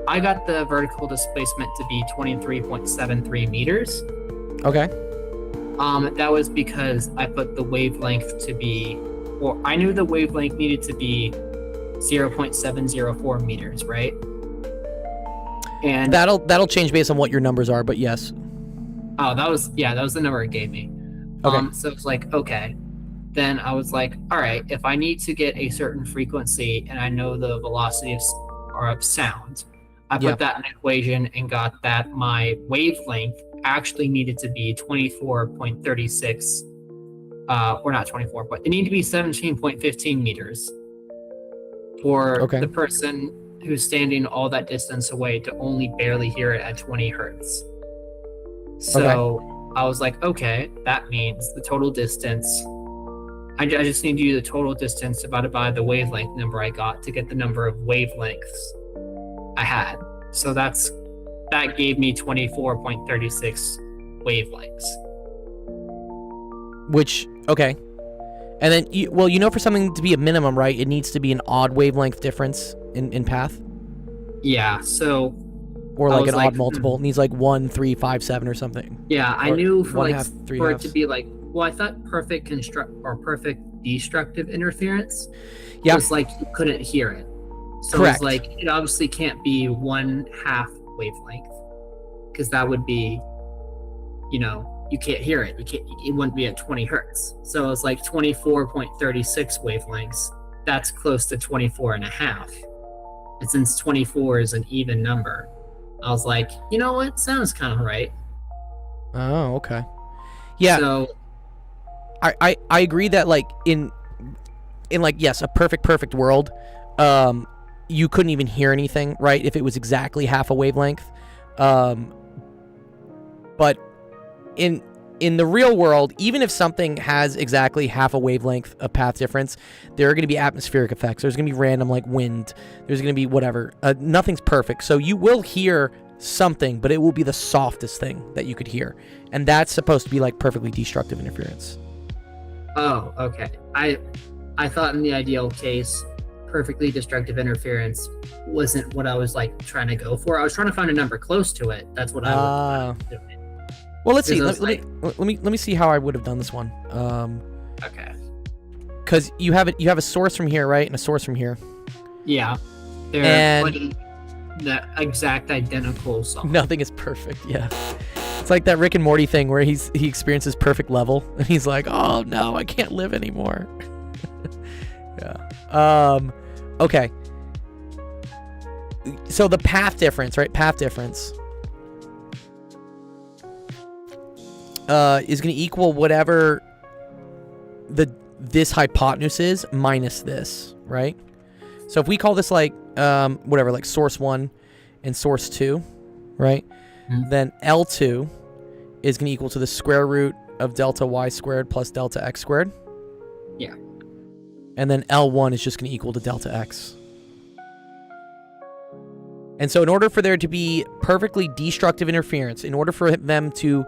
I got the vertical displacement to be 23.73 meters. Okay. That was because I put the wavelength to be, or I knew the wavelength needed to be 0.704 meters, right? And that'll change based on what your numbers are, but yes. oh, that was the number it gave me. Okay. So it's like, okay. Then I was like, all right, if I need to get a certain frequency and I know the velocity of sound, I put that in an equation and got that my wavelength actually needed to be 24.36, or not 24, but it needed to be 17.15 meters for the person who's standing all that distance away to only barely hear it at 20 hertz. So I was like, okay, that means the total distance, I just need to do the total distance divided by the wavelength number I got to get the number of wavelengths I had. So that gave me 24.36 wavelengths. Which, okay. And then, you know, for something to be a minimum, right, it needs to be an odd wavelength difference in path? Yeah, so... Or like an odd multiple. It needs like 1, 3, 5, 7 or something. Yeah, I knew for like for it halves. to be like, well, I thought perfect perfect destructive interference was like you couldn't hear it. So Correct. it's like it obviously can't be 1/2 wavelength, because that would be, you know, you can't hear it. It wouldn't be at 20 hertz. So it's like 24.36 wavelengths. That's close to 24.5. And since 24 is an even number, I was like, you know what? Sounds kind of right. Oh, okay. Yeah. So I agree that like in like, yes, a perfect world, you couldn't even hear anything, right, if it was exactly half a wavelength. But in the real world, even if something has exactly half a wavelength of path difference, there are going to be atmospheric effects. There's going to be random like wind. There's going to be whatever. Nothing's perfect. So you will hear something, but it will be the softest thing that you could hear. And that's supposed to be like perfectly destructive interference. Oh, okay. I thought in the ideal case, perfectly destructive interference wasn't what I was like trying to go for. I was trying to find a number close to it. That's what I was doing. Well, let's see. Because Let me see how I would have done this one. Okay. Because you have a source from here, right, and a source from here. Yeah. They're And- putting the exact identical song. Nothing is perfect. Yeah. It's like that Rick and Morty thing where he experiences perfect level and he's like, "Oh no, I can't live anymore." Yeah. Okay. So the path difference, right? Path difference is going to equal whatever this hypotenuse is minus this, right? So if we call this like whatever, like source 1 and source 2, right? Mhm. Then L2 is going to equal to the square root of delta y squared plus delta x squared. Yeah. And then L1 is just going to equal to delta x. And so in order for there to be perfectly destructive interference, in order for them to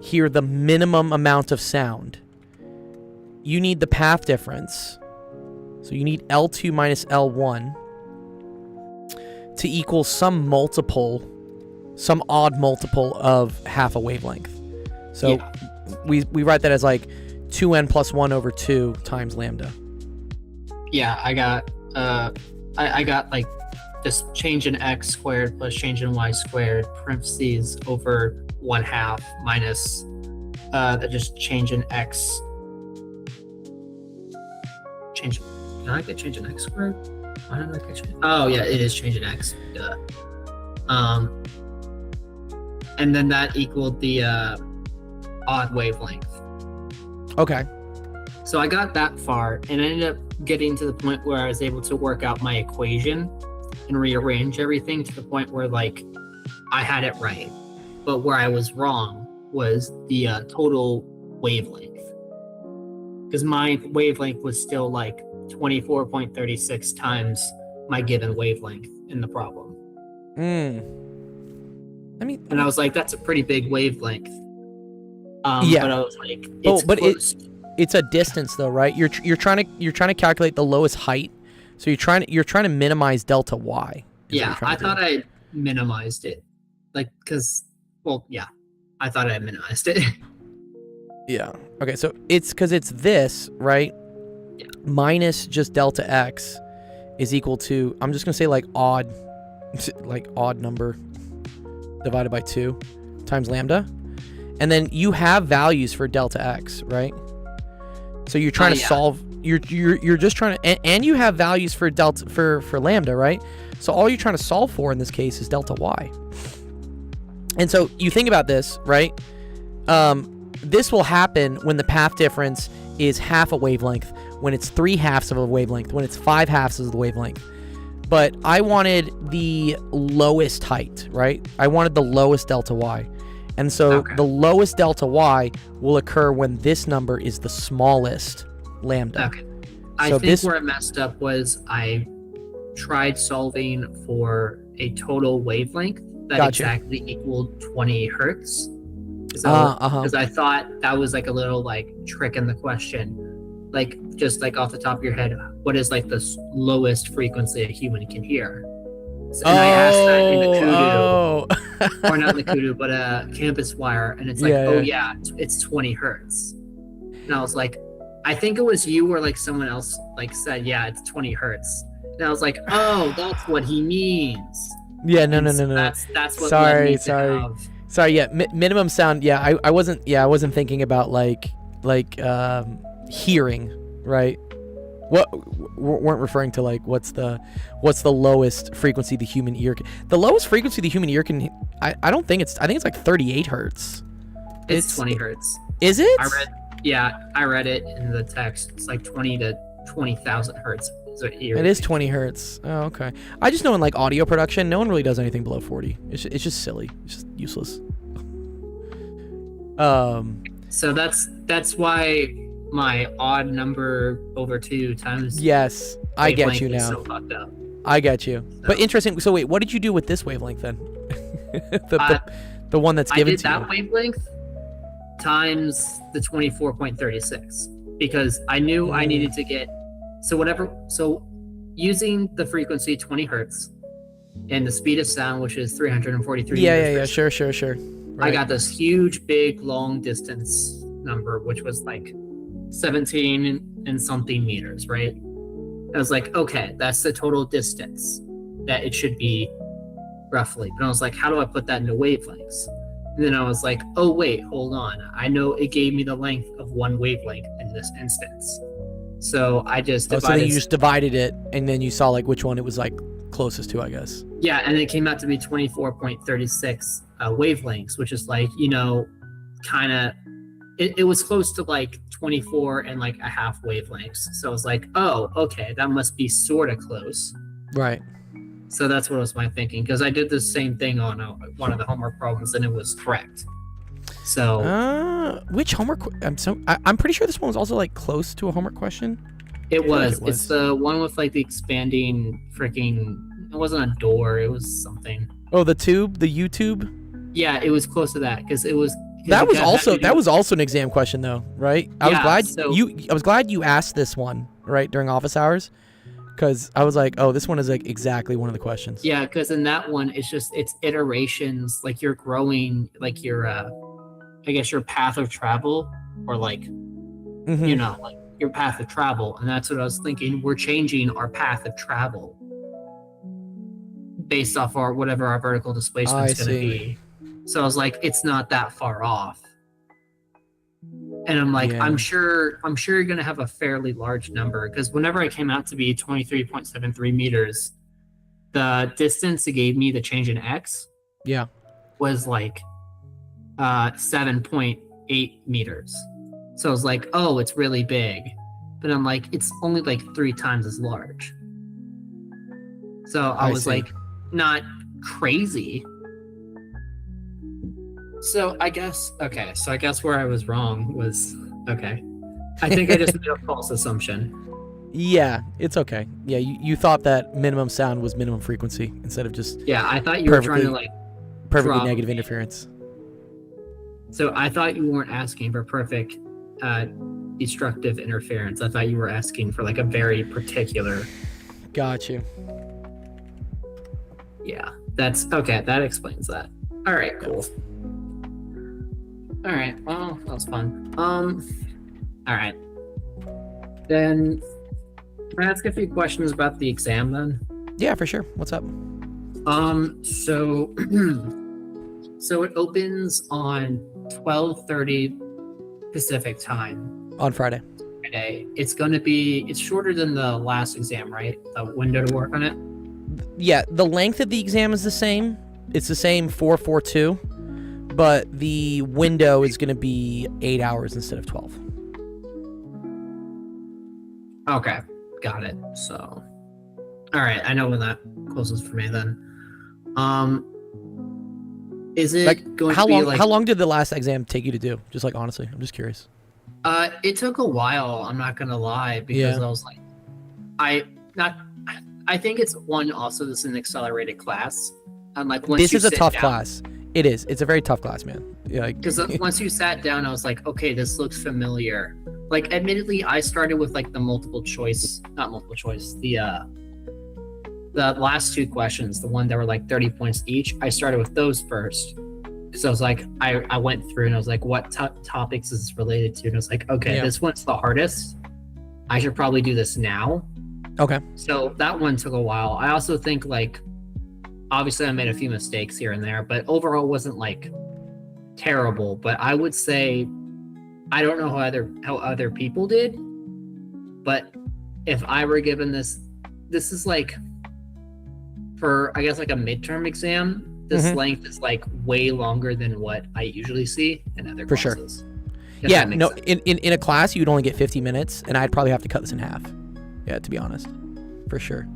hear the minimum amount of sound, you need the path difference. So you need L2 minus L1 to equal some odd multiple of half a wavelength. So Yeah. we write that as like 2n plus 1 over 2 times lambda. Yeah, I got I got like just change in x squared plus change in y squared parentheses over 1/2 minus the just change in x. Change. Can I get change in x squared? Why did I get change? Oh yeah, it is change in x. Duh. And then that equaled the odd wavelength. Okay. So I got that far and I ended up getting to the point where I was able to work out my equation and rearrange everything to the point where like I had it right. But where I was wrong was the total wavelength. Because my wavelength was still like 24.36 times my given wavelength in the problem. And I was like, that's a pretty big wavelength. Yeah. But I was like, Oh, it's but close. it's a distance though, right? You're trying to calculate the lowest height. So you're trying to minimize delta y. Yeah, I thought I minimized it. Like, because, well, yeah, I thought I minimized it. Yeah. Okay, so it's because it's this, right? Yeah. Minus just delta x is equal to, I'm just going to say like odd number divided by 2 times lambda. And then you have values for delta x, right? So you're trying to solve, you're just trying to, and you have values for delta, for lambda, right? So all you're trying to solve for in this case is delta y. And so you think about this, right? This will happen when the path difference is half a wavelength, when it's 3/2 of a wavelength, when it's 5/2 of the wavelength. But I wanted the lowest height, right? I wanted the lowest delta y. And so the lowest delta y will occur when this number is the smallest lambda. Okay. I think where I messed up was I tried solving for a total wavelength that exactly equaled 20 hertz. Because I thought that was like a little like trick in the question. Like just like off the top of your head, what is like the lowest frequency a human can hear? And I asked that in the Kudu, or not the Kudu, but a campus wire, and it's like, it's 20 hertz. And I was like, I think it was you or like someone else like said, yeah, it's 20 hertz. And I was like, oh, that's what he means. Yeah, no. That's what. Sorry. Sorry. Yeah, minimum sound. Yeah, I wasn't. Yeah, I wasn't thinking about like hearing, right? What weren't referring to like what's the lowest frequency the human ear can, the lowest frequency the human ear can, I think it's like 38 hertz. It's 20 hertz. Is it? I read it in the text. It's like 20 to 20,000 hertz. It is 20 hertz. Oh, okay. I just know in like audio production, no one really does anything below 40. It's just silly. It's just useless. So that's why my odd number over 2 times. Yes, I get you now. So fucked up. I get you. So. But interesting. So wait, what did you do with this wavelength then? the one that's given to you. I did that wavelength times the 24.36 because I knew I needed to get so using the frequency 20 hertz and the speed of sound, which is 343 meters per second. Sure. I got this huge, big, long distance number, which was like 17 and something meters, right? I was like, okay, that's the total distance that it should be roughly. But I was like, how do I put that into wavelengths? And then I was like, oh, wait, hold on. I know it gave me the length of one wavelength in this instance. So I just divided. So then you just divided it, and then you saw like which one it was like closest to, I guess. Yeah, and it came out to be 24.36 wavelengths, which is like, you know, kind of, it was close to like 24 and like a half wavelengths. So I was like, oh, okay, that must be sort of close. Right. So that's what was my thinking, because I did the same thing on one of the homework problems and it was correct. So which homework? I'm pretty sure this one was also like close to a homework question. It was. It's the one with like the expanding freaking. It wasn't a door. It was something. Oh, the YouTube. Yeah, it was close to that because it was. That was also an exam question though, right? I was glad you asked this one right during office hours, because I was like, oh, this one is like exactly one of the questions. Yeah, because in that one, it's iterations, like you're growing, like your, I guess your path of travel, or like, you know, like your path of travel, and that's what I was thinking. We're changing our path of travel based off our whatever our vertical displacement is going to be. So I was like, it's not that far off. And I'm like, I'm sure you're going to have a fairly large number, because whenever I came out to be 23.73 meters, the distance it gave me, the change in X, was like 7.8 meters. So I was like, oh, it's really big. But I'm like, it's only like 3 times as large. So I was like, not crazy. So I guess where I was wrong was, I think I just made a false assumption. Yeah, it's okay. Yeah, you thought that minimum sound was minimum frequency instead of just I thought you were trying to like perfectly negative interference. So I thought you weren't asking for perfect destructive interference. I thought you were asking for like a very particular. Got you. Yeah, that's okay. That explains that. All right, cool. All right, well, that was fun. All right. Then, can I ask a few questions about the exam then? Yeah, for sure. What's up? So, so it opens on 12:30 Pacific time. On Friday. It's shorter than the last exam, right? The window to work on it? Yeah, the length of the exam is the same. It's the same 442. But the window is going to be 8 hours instead of 12. Okay, got it. So, all right, I know when that closes for me then. Is it like, going how to be long? like? How long did the last exam take you to do? Just like honestly, I'm just curious. It took a while. I'm not gonna lie, because I was like, I think it's one. Also, this is an accelerated class. And like once this is a tough down, class. It is. It's a very tough class, man. Yeah. Because once you sat down, I was like, okay, this looks familiar. Like, admittedly, I started with like the not multiple choice, the last 2 questions, the one that were like 30 points each. I started with those first. So I was like, I went through and I was like, what topics is this related to? And I was like, okay, this one's the hardest. I should probably do this now. Okay. So that one took a while. I also think like, obviously I made a few mistakes here and there, but overall wasn't like terrible. But I would say, I don't know how other people did, but if I were given this is like, for I guess like a midterm exam, this length is like way longer than what I usually see in other classes. Sure. Yeah, no, in a class you'd only get 50 minutes, and I'd probably have to cut this in half. Yeah, to be honest, for sure.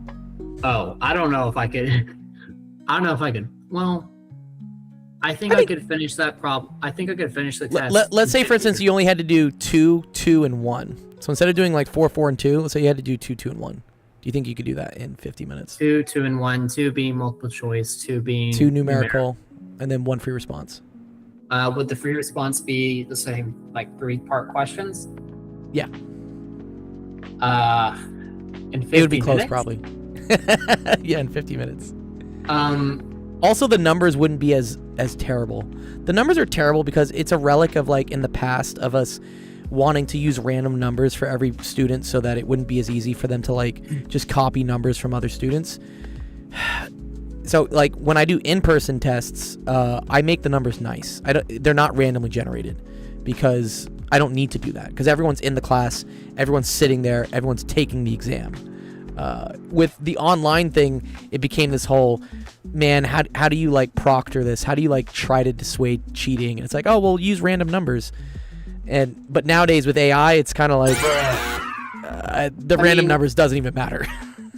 Oh, I don't know if I could. Well, I think I could finish that problem. I think I could finish the test. Let's say, for instance, you only had to do 2, 2, and 1. So instead of doing like 4, 4, and 2, let's say you had to do 2, 2, and 1. Do you think you could do that in 50 minutes? 2, 2, and 1. 2 being multiple choice. 2 being 2 numerical, and then 1 free response. Would the free response be the same, like 3-part questions? Yeah. In 50 it would be close, minutes? probably. Yeah, in 50 minutes. Also, the numbers wouldn't be as terrible. The numbers are terrible because it's a relic of like in the past of us wanting to use random numbers for every student so that it wouldn't be as easy for them to like just copy numbers from other students. So like when I do in-person tests, I make the numbers nice. They're not randomly generated because I don't need to do that because everyone's in the class, everyone's sitting there, everyone's taking the exam. With the online thing, it became this whole, man, how do you like proctor this? How do you like try to dissuade cheating? And it's like, oh, well, use random numbers. But nowadays with AI, it's kind of like the random numbers doesn't even matter.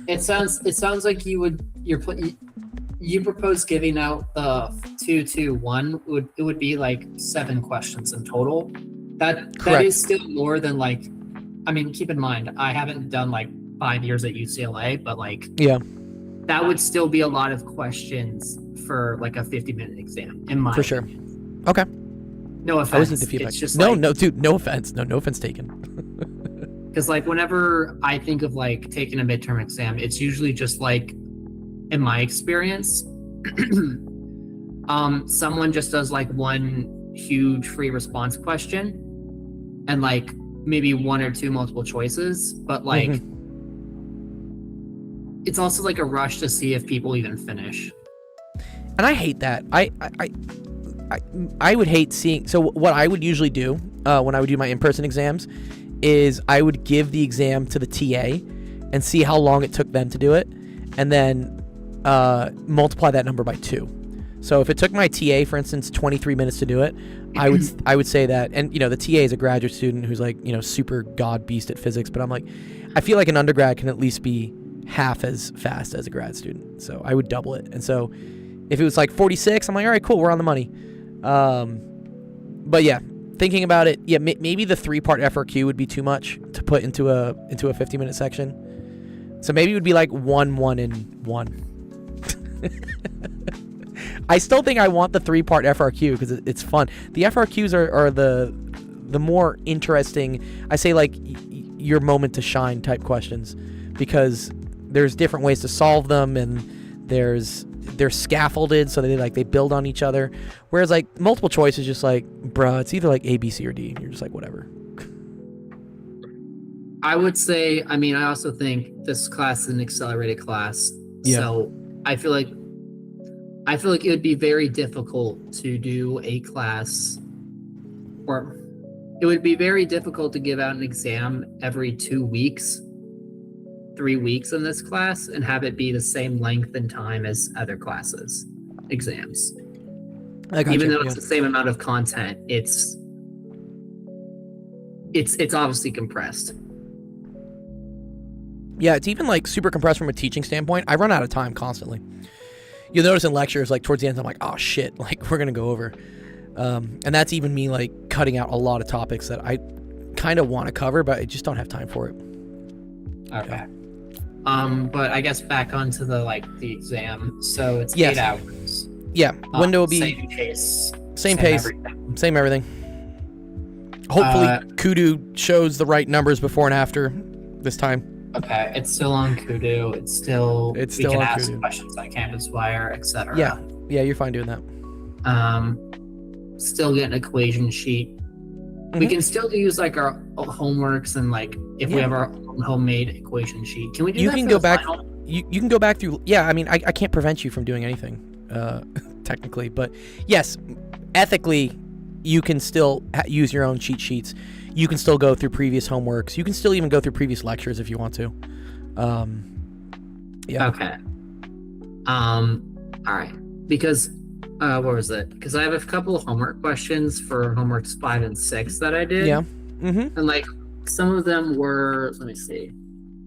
It sounds like you propose giving out the 2-2-1 it would be like 7 questions in total. That is still more than like, I mean, keep in mind, I haven't done like 5 years at UCLA, but like, yeah, that would still be a lot of questions for like a 50-minute exam in my sure. opinion. Okay. No offense. It's just like, no, dude, no offense. No offense taken. Because like whenever I think of like taking a midterm exam, it's usually just like, in my experience, someone just does like one huge free response question and like maybe 1 or 2 multiple choices, but like it's also like a rush to see if people even finish. And I hate that. I would hate seeing. So what I would usually do when I would do my in-person exams is I would give the exam to the TA and see how long it took them to do it, and then multiply that number by 2. So if it took my TA, for instance, 23 minutes to do it, I would say that, and you know, the TA is a graduate student who's like, you know, super god beast at physics, but I'm like, I feel like an undergrad can at least be half as fast as a grad student. So I would double it. And so if it was like 46, I'm like, all right, cool, we're on the money. But yeah, thinking about it, yeah, maybe the 3-part FRQ would be too much to put into a 50-minute section. So maybe it would be like 1, 1, and 1. I still think I want the 3-part FRQ because it's fun. The FRQs are the more interesting, I say, like your moment to shine type questions, because there's different ways to solve them, and they're scaffolded so they build on each other. Whereas like multiple choice is just like, bruh, it's either like A, B, C, or D. And you're just like, whatever. I would say, I mean, I also think this class is an accelerated class. Yeah. So I feel like it would be very difficult to do a class, or it would be very difficult to give out an exam every 2 weeks, 3 weeks in this class, and have it be the same length and time as other classes exams. Even though it's the same amount of content, it's obviously compressed. Yeah, it's even like super compressed from a teaching standpoint. I run out of time constantly. You'll notice in lectures, like towards the end, I'm like, oh shit, like we're gonna go over. And that's even me like cutting out a lot of topics that I kind of want to cover, but I just don't have time for it. Okay. But I guess back onto the exam. So it's 8 hours. Yeah, window will be same pace. Same pace. Same everything. Hopefully, Kudu shows the right numbers before and after this time. Okay, it's still on Kudu. It's still we can on ask Kudu. questions on Campus Wire, etc. Yeah, you're fine doing that. Still get an equation sheet. Mm-hmm. We can still use like our homeworks and like if we have our homemade equation sheet. Can we do that? You can go back. You can go back through. Yeah, I mean, I can't prevent you from doing anything, technically, but yes, ethically, you can still use your own cheat sheets. You can still go through previous homeworks. You can still even go through previous lectures if you want to. Yeah. Okay. All right. Because what was it? Because I have a couple of homework questions for homeworks 5 and 6 that I did. Yeah. Mm-hmm. And like some of them were. Let me see.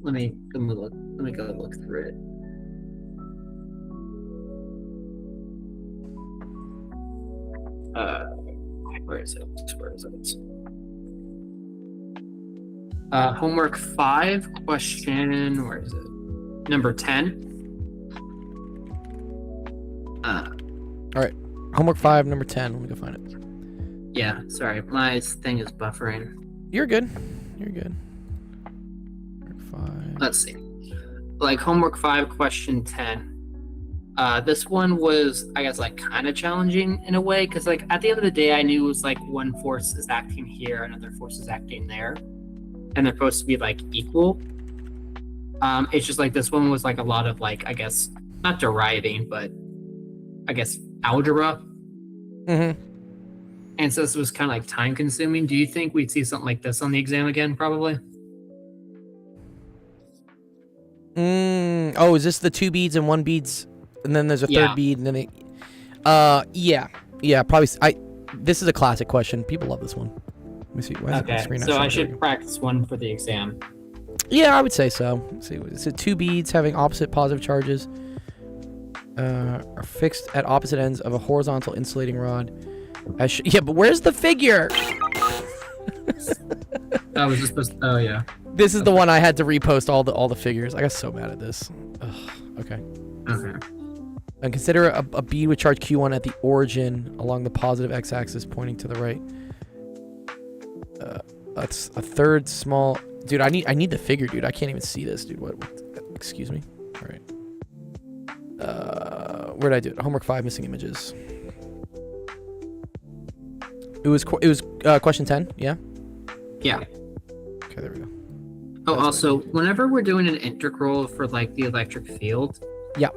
Let me go look through it. Where is it? Homework 5 question. Where is it? Number 10. All right. Homework 5, number 10. Let me go find it. Yeah. Sorry, my thing is buffering. You're good. Homework 5. Let's see. Like homework 5 question 10. This one was, I guess, like kind of challenging in a way, because like at the end of the day, I knew it was like one force is acting here, another force is acting there, and they're supposed to be like equal. It's just like this one was like a lot of like, I guess, not deriving, but I guess algebra. Mm-hmm. And so this was kind of like time consuming. Do you think we'd see something like this on the exam again? Probably. Oh, is this the 2 beads and 1 beads, and then there's a third bead, and then they... yeah, probably. This is a classic question. People love this one. Let me see. Why is it on the screen not so I showing? should practice one for the exam. Yeah, I would say so. Let's see, is it 2 beads having opposite positive charges are fixed at opposite ends of a horizontal insulating rod. Yeah, but where's the figure? That was just supposed to, oh yeah. This is the one I had to repost all the figures. I got so mad at this. Ugh, okay. Okay. And consider a bead with charge Q1 at the origin along the positive x-axis pointing to the right. That's a third small... Dude, I need the figure, dude. I can't even see this, dude. What excuse me? All right. Where did I do it? Homework 5, missing images. It was question 10, yeah? Yeah. Okay, there we go. Oh, also, whenever we're doing an integral for like the electric field, Yeah.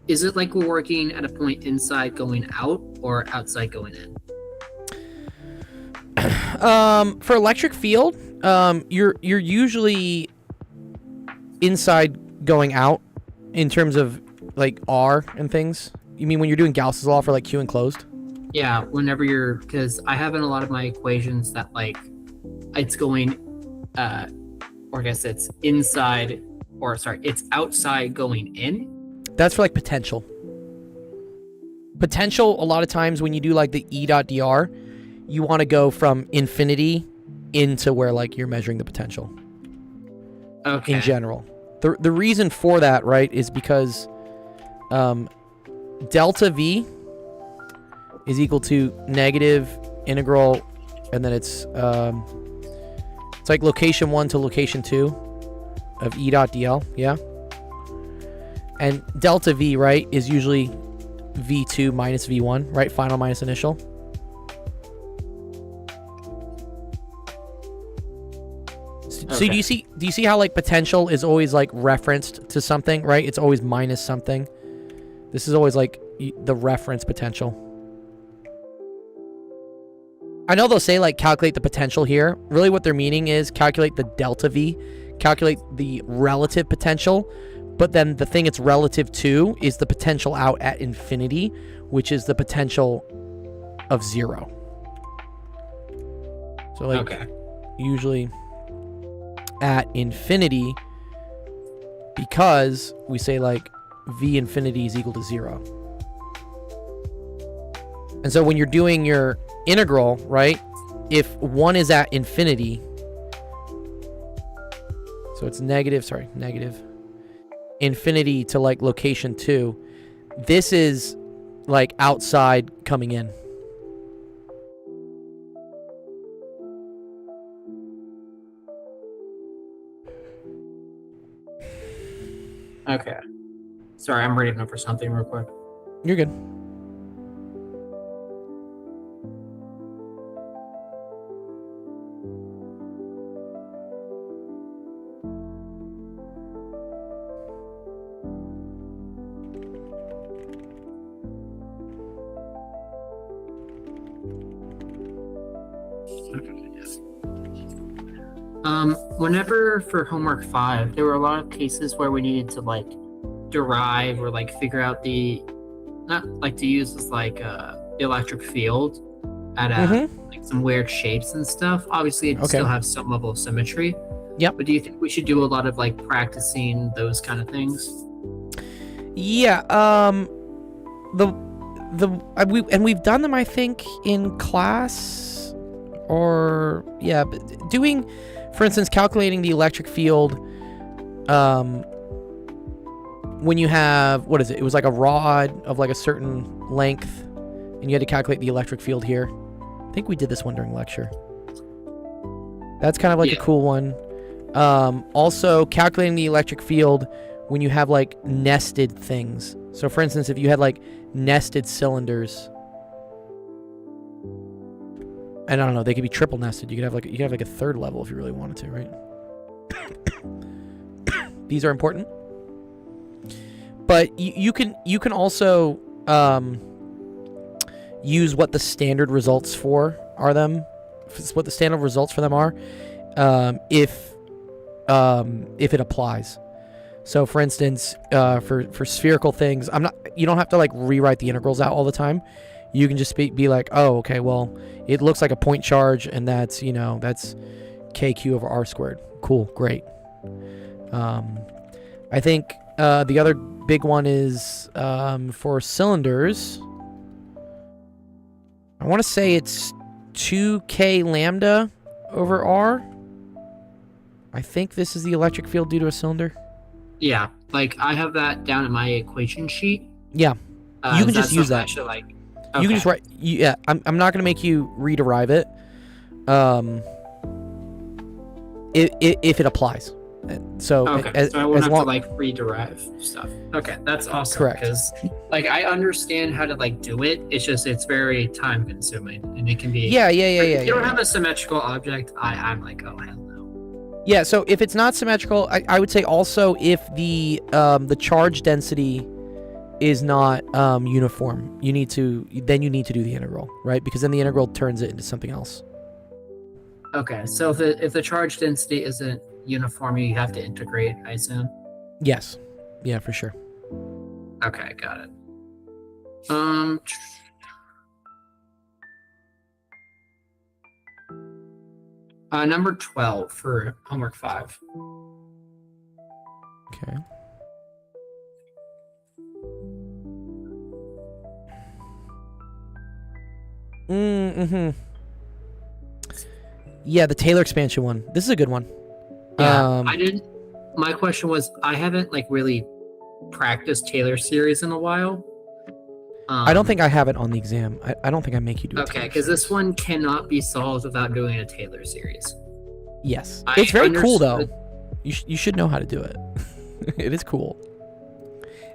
is it like we're working at a point inside going out or outside going in? For electric field, you're usually inside going out in terms of like R and things. You mean when you're doing Gauss's law for like Q enclosed? Yeah, whenever you're, because I have in a lot of my equations that like it's going, or I guess it's inside, or sorry, it's outside going in. That's for like potential. Potential, a lot of times when you do like the E.dr, you want to go from infinity into where like you're measuring the potential. Okay. In general. The reason for that, right, is because delta V is equal to negative integral, and then it's like location 1 to location 2 of E.dl, yeah? And delta V, right, is usually V2 minus V1, right? Final minus initial. So Okay. do you see how like potential is always like referenced to something, right? It's always minus something. This is always like the reference potential. I know they'll say like calculate the potential here. Really what they're meaning is calculate the delta V, calculate the relative potential, but then the thing it's relative to is the potential out at infinity, which is the potential of 0. So like usually at infinity, because we say like V infinity is equal to 0. And so when you're doing your integral, right, if 1 is at infinity, so it's negative infinity to like location 2, this is like outside coming in. Okay. Sorry, I'm reading up for something real quick. You're good. Whenever for homework 5, there were a lot of cases where we needed to like derive or like figure out not like to use this like the electric field at like some weird shapes and stuff. Obviously, it still have some level of symmetry. Yep. But do you think we should do a lot of like practicing those kind of things? Yeah. We've done them, I think, in class, or yeah, but doing, for instance, calculating the electric field. When you have, what is it? It was like a rod of like a certain length, and you had to calculate the electric field here. I think we did this one during lecture. That's kind of like a cool one. Also, calculating the electric field when you have like nested things. So for instance, if you had like nested cylinders, and I don't know, they could be triple nested. You could have like a third level if you really wanted to, right? These are important. But you can also use what the standard results for are them. What the standard results for them are, if it applies. So for instance, for spherical things, you don't have to like rewrite the integrals out all the time. You can just be like, oh, okay, well, it looks like a point charge, and that's kq over r squared. Cool, great. I think the other big one is for cylinders. I want to say it's 2k lambda over r. I think this is the electric field due to a cylinder. Yeah, like I have that down in my equation sheet. Yeah, you can just use that. Okay. You can just write. Yeah, I'm not gonna make you rederive it. If it applies. So okay, so I won't have to like rederive stuff. Okay, that's awesome. Correct. Because like I understand how to like do it. It's very time consuming, and it can be. Yeah. If you don't have a symmetrical object, I'm like, oh hell no. Yeah. So if it's not symmetrical, I would say also if the charge density is not uniform, you need to do the integral, right? Because then the integral turns it into something else. Okay, so if the charge density isn't uniform, you have to integrate, I assume. Yes. Yeah, for sure. Okay, got it. Number 12 for homework 5. Okay. Mm-hmm. Yeah, the Taylor expansion one. This is a good one. Yeah, my question was, I haven't like really practiced Taylor series in a while. I don't think I have it on the exam. I don't think I make you do it. Okay, because this one cannot be solved without doing a Taylor series. Yes. It's very cool, though. You should know how to do it. It is cool.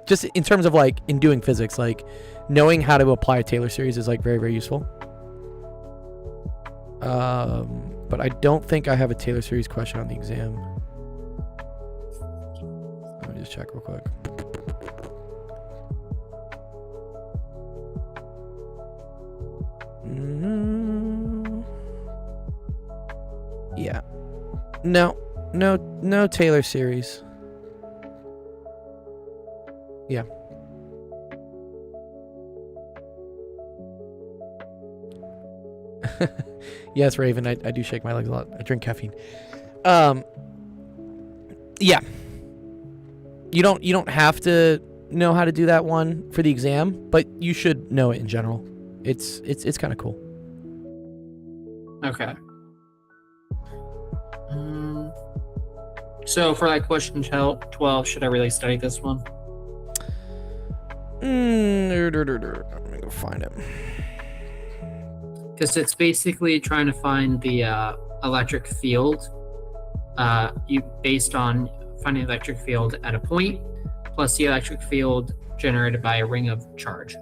Just in terms of, like, in doing physics, like, knowing how to apply a Taylor series is, like, very, very useful. But I don't think I have a Taylor series question on the exam. Let me just check real quick. Yeah. No Taylor series. Yeah. Yes, Raven, I do shake my legs a lot. I drink caffeine. Yeah. You don't have to know how to do that one for the exam, but you should know it in general. It's kind of cool. Okay. So for like question 12, should I really study this one? Let me go find it. Because it's basically trying to find the electric field. Based on finding the electric field at a point, plus the electric field generated by a ring of charge.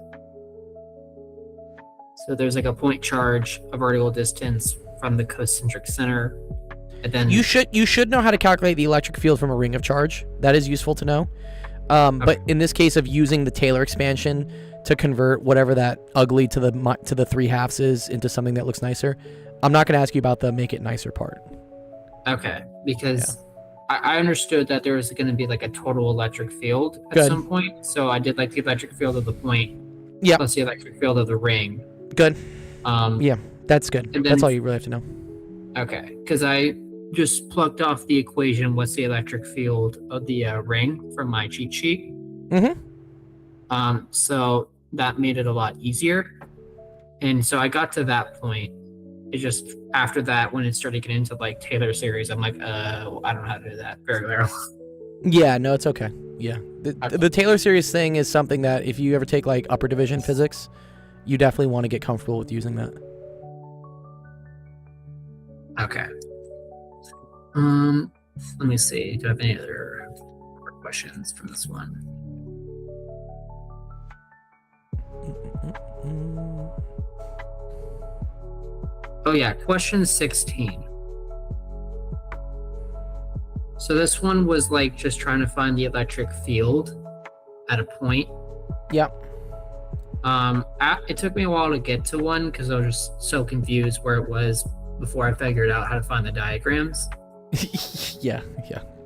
So there's like a point charge, a vertical distance from the concentric center, and then you should know how to calculate the electric field from a ring of charge. That is useful to know. But in this case of using the Taylor expansion to convert whatever that ugly to the 3/2 is into something that looks nicer, I'm not going to ask you about the make it nicer part. Okay, because I understood that there was going to be like a total electric field at some point. So I did like the electric field of the point, plus the electric field of the ring. Good. Yeah, that's good. That's all you really have to know. Okay, because I just plucked off the equation, what's the electric field of the ring from my cheat sheet. Mm-hmm. So that made it a lot easier. And so I got to that point. It just, after that, when it started getting into like Taylor series, I'm like, I don't know how to do that very well. Yeah, no, it's okay. Yeah. The Taylor series thing is something that if you ever take like upper division physics, you definitely want to get comfortable with using that. Okay. Let me see. Do I have any other questions from this one? Oh yeah, question 16. So this one was like just trying to find the electric field at a point. Yep. It took me a while to get to one because I was just so confused where it was before I figured out how to find the diagrams. Yeah.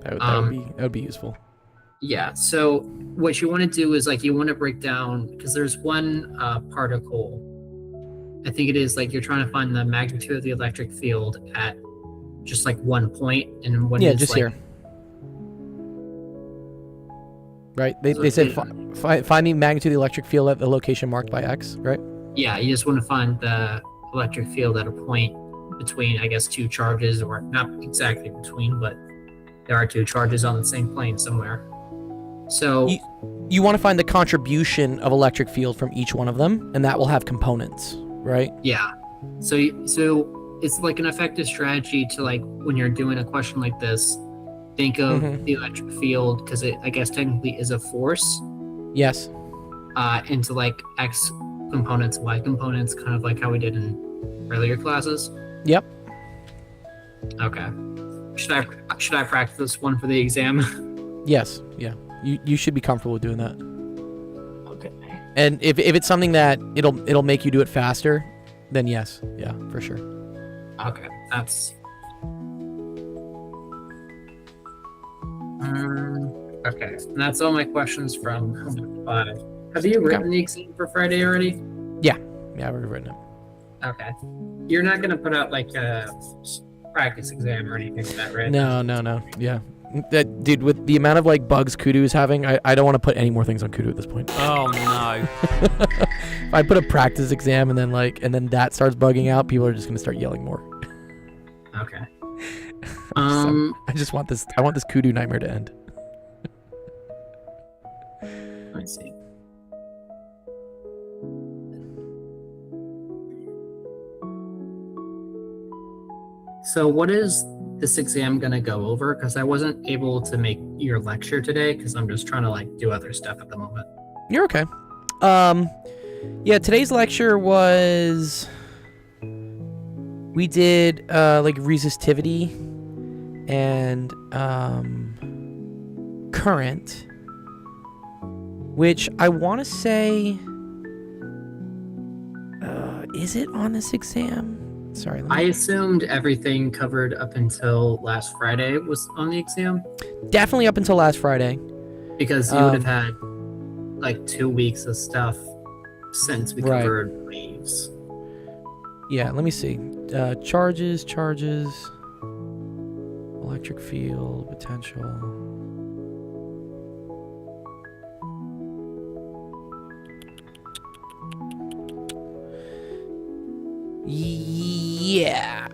That would be useful. Yeah. So what you want to do is like you want to break down because there's one particle. I think it is like you're trying to find the magnitude of the electric field at just like one point, and when it's just like, here. Right. They said find the magnitude of the electric field at the location marked by X. Right. Yeah, you just want to find the electric field at a point between, I guess, two charges, or not exactly between, but there are two charges on the same plane somewhere. So you want to find the contribution of electric field from each one of them, and that will have components, right? yeah, so it's like an effective strategy to, like, when you're doing a question like this, think of the electric field, because it, I guess, technically is a force. Yes. Into like X components, Y components, kind of like how we did in earlier classes. Yep. Okay. Should I practice this one for the exam? Yes. Yeah. You should be comfortable with doing that. Okay. And if it's something that it'll make you do it faster, then yes. Yeah, for sure. Okay. That's okay. And that's all my questions from homework 5. Have you written the exam for Friday already? Yeah, I've already written it. Okay. You're not gonna put out like a practice exam or anything like that, right? No. Yeah. Dude, with the amount of like bugs Kudu is having, I don't want to put any more things on Kudu at this point. Oh no. If I put a practice exam and then that starts bugging out, people are just gonna start yelling more. Okay. I want this Kudu nightmare to end. Let me see. So what is this exam gonna go over? Because I wasn't able to make your lecture today because I'm just trying to like do other stuff at the moment. You're okay. Yeah, today's lecture was, we did like resistivity and current, which I want to say, is it on this exam? Sorry. I assumed everything covered up until last Friday was on the exam. Definitely up until last Friday. Because you would have had like 2 weeks of stuff since we covered waves. Yeah, let me see. Charges, electric field, potential. Yeah.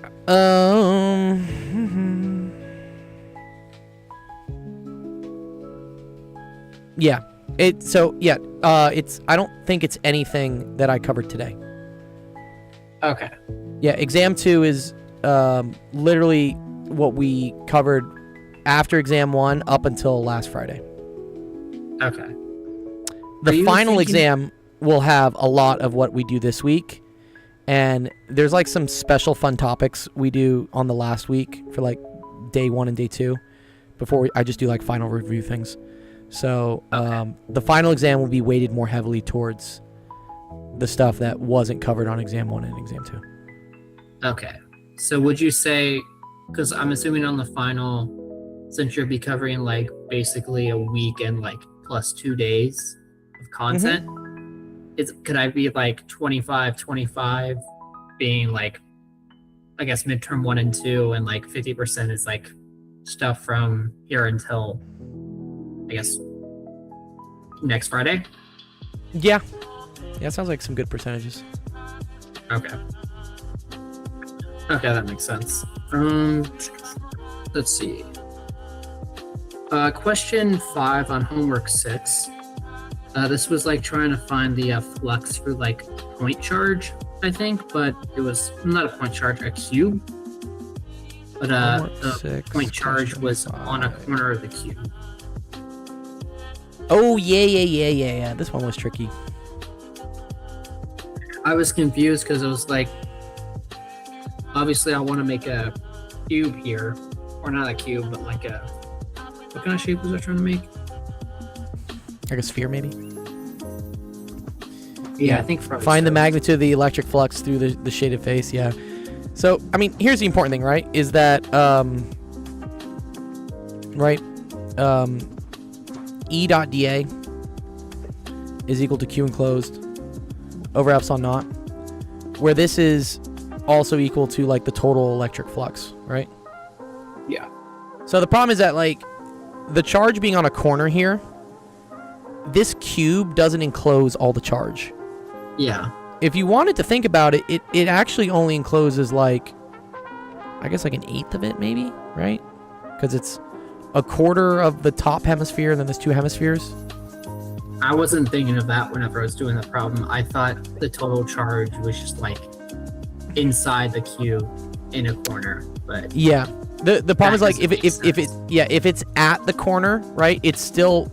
Yeah. It's I don't think it's anything that I covered today. Okay. Yeah, exam 2 is literally what we covered after exam 1 up until last Friday. Okay. The final exam will have a lot of what we do this week. And there's like some special fun topics we do on the last week for like day 1 and day 2 before I just do like final review things. So the final exam will be weighted more heavily towards the stuff that wasn't covered on exam 1 and exam 2. Okay. So would you say, because I'm assuming on the final, since you'll be covering like basically a week and like plus 2 days of content, could I be like 25 being like, I guess midterm 1 and 2, and like 50% is like stuff from here until, I guess, next Friday? Yeah, it sounds like some good percentages. Okay, that makes sense. Let's see. Question 5 on homework 6. This was like trying to find the flux for like point charge, I think, but it was not a point charge, a cube. But the point charge was on a corner of the cube. Oh, yeah. This one was tricky. I was confused because it was like, obviously I want to make a cube here, or not a cube, but like a, what kind of shape was I trying to make? Like a sphere, maybe? Yeah, I think probably Find the so. magnitude of the electric flux through the shaded face, yeah. So, I mean, here's the important thing, right? Is that, E.dA is equal to Q enclosed over epsilon naught, where this is also equal to, like, the total electric flux, right? Yeah. So the problem is that, like, the charge being on a corner here, this cube doesn't enclose all the charge. Yeah. If you wanted to think about it, it actually only encloses, like, I guess like an eighth of it, maybe, right? Because it's a quarter of the top hemisphere and then there's two hemispheres. I wasn't thinking of that whenever I was doing the problem. I thought the total charge was just like inside the cube in a corner, but Yeah. The problem is, like, doesn't make if it's at the corner, right, it's still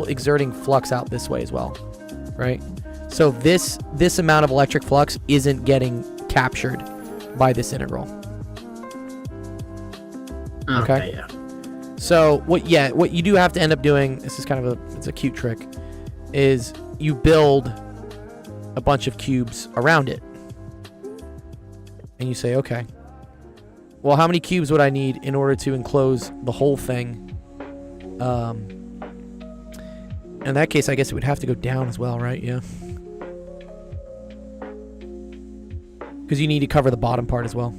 exerting flux out this way as well, right? So this amount of electric flux isn't getting captured by this integral. okay, yeah. So what you do have to end up doing, this is kind of it's a cute trick, is you build a bunch of cubes around it. And you say, okay, well, how many cubes would I need in order to enclose the whole thing? In that case, I guess it would have to go down as well, right? Yeah. Because you need to cover the bottom part as well.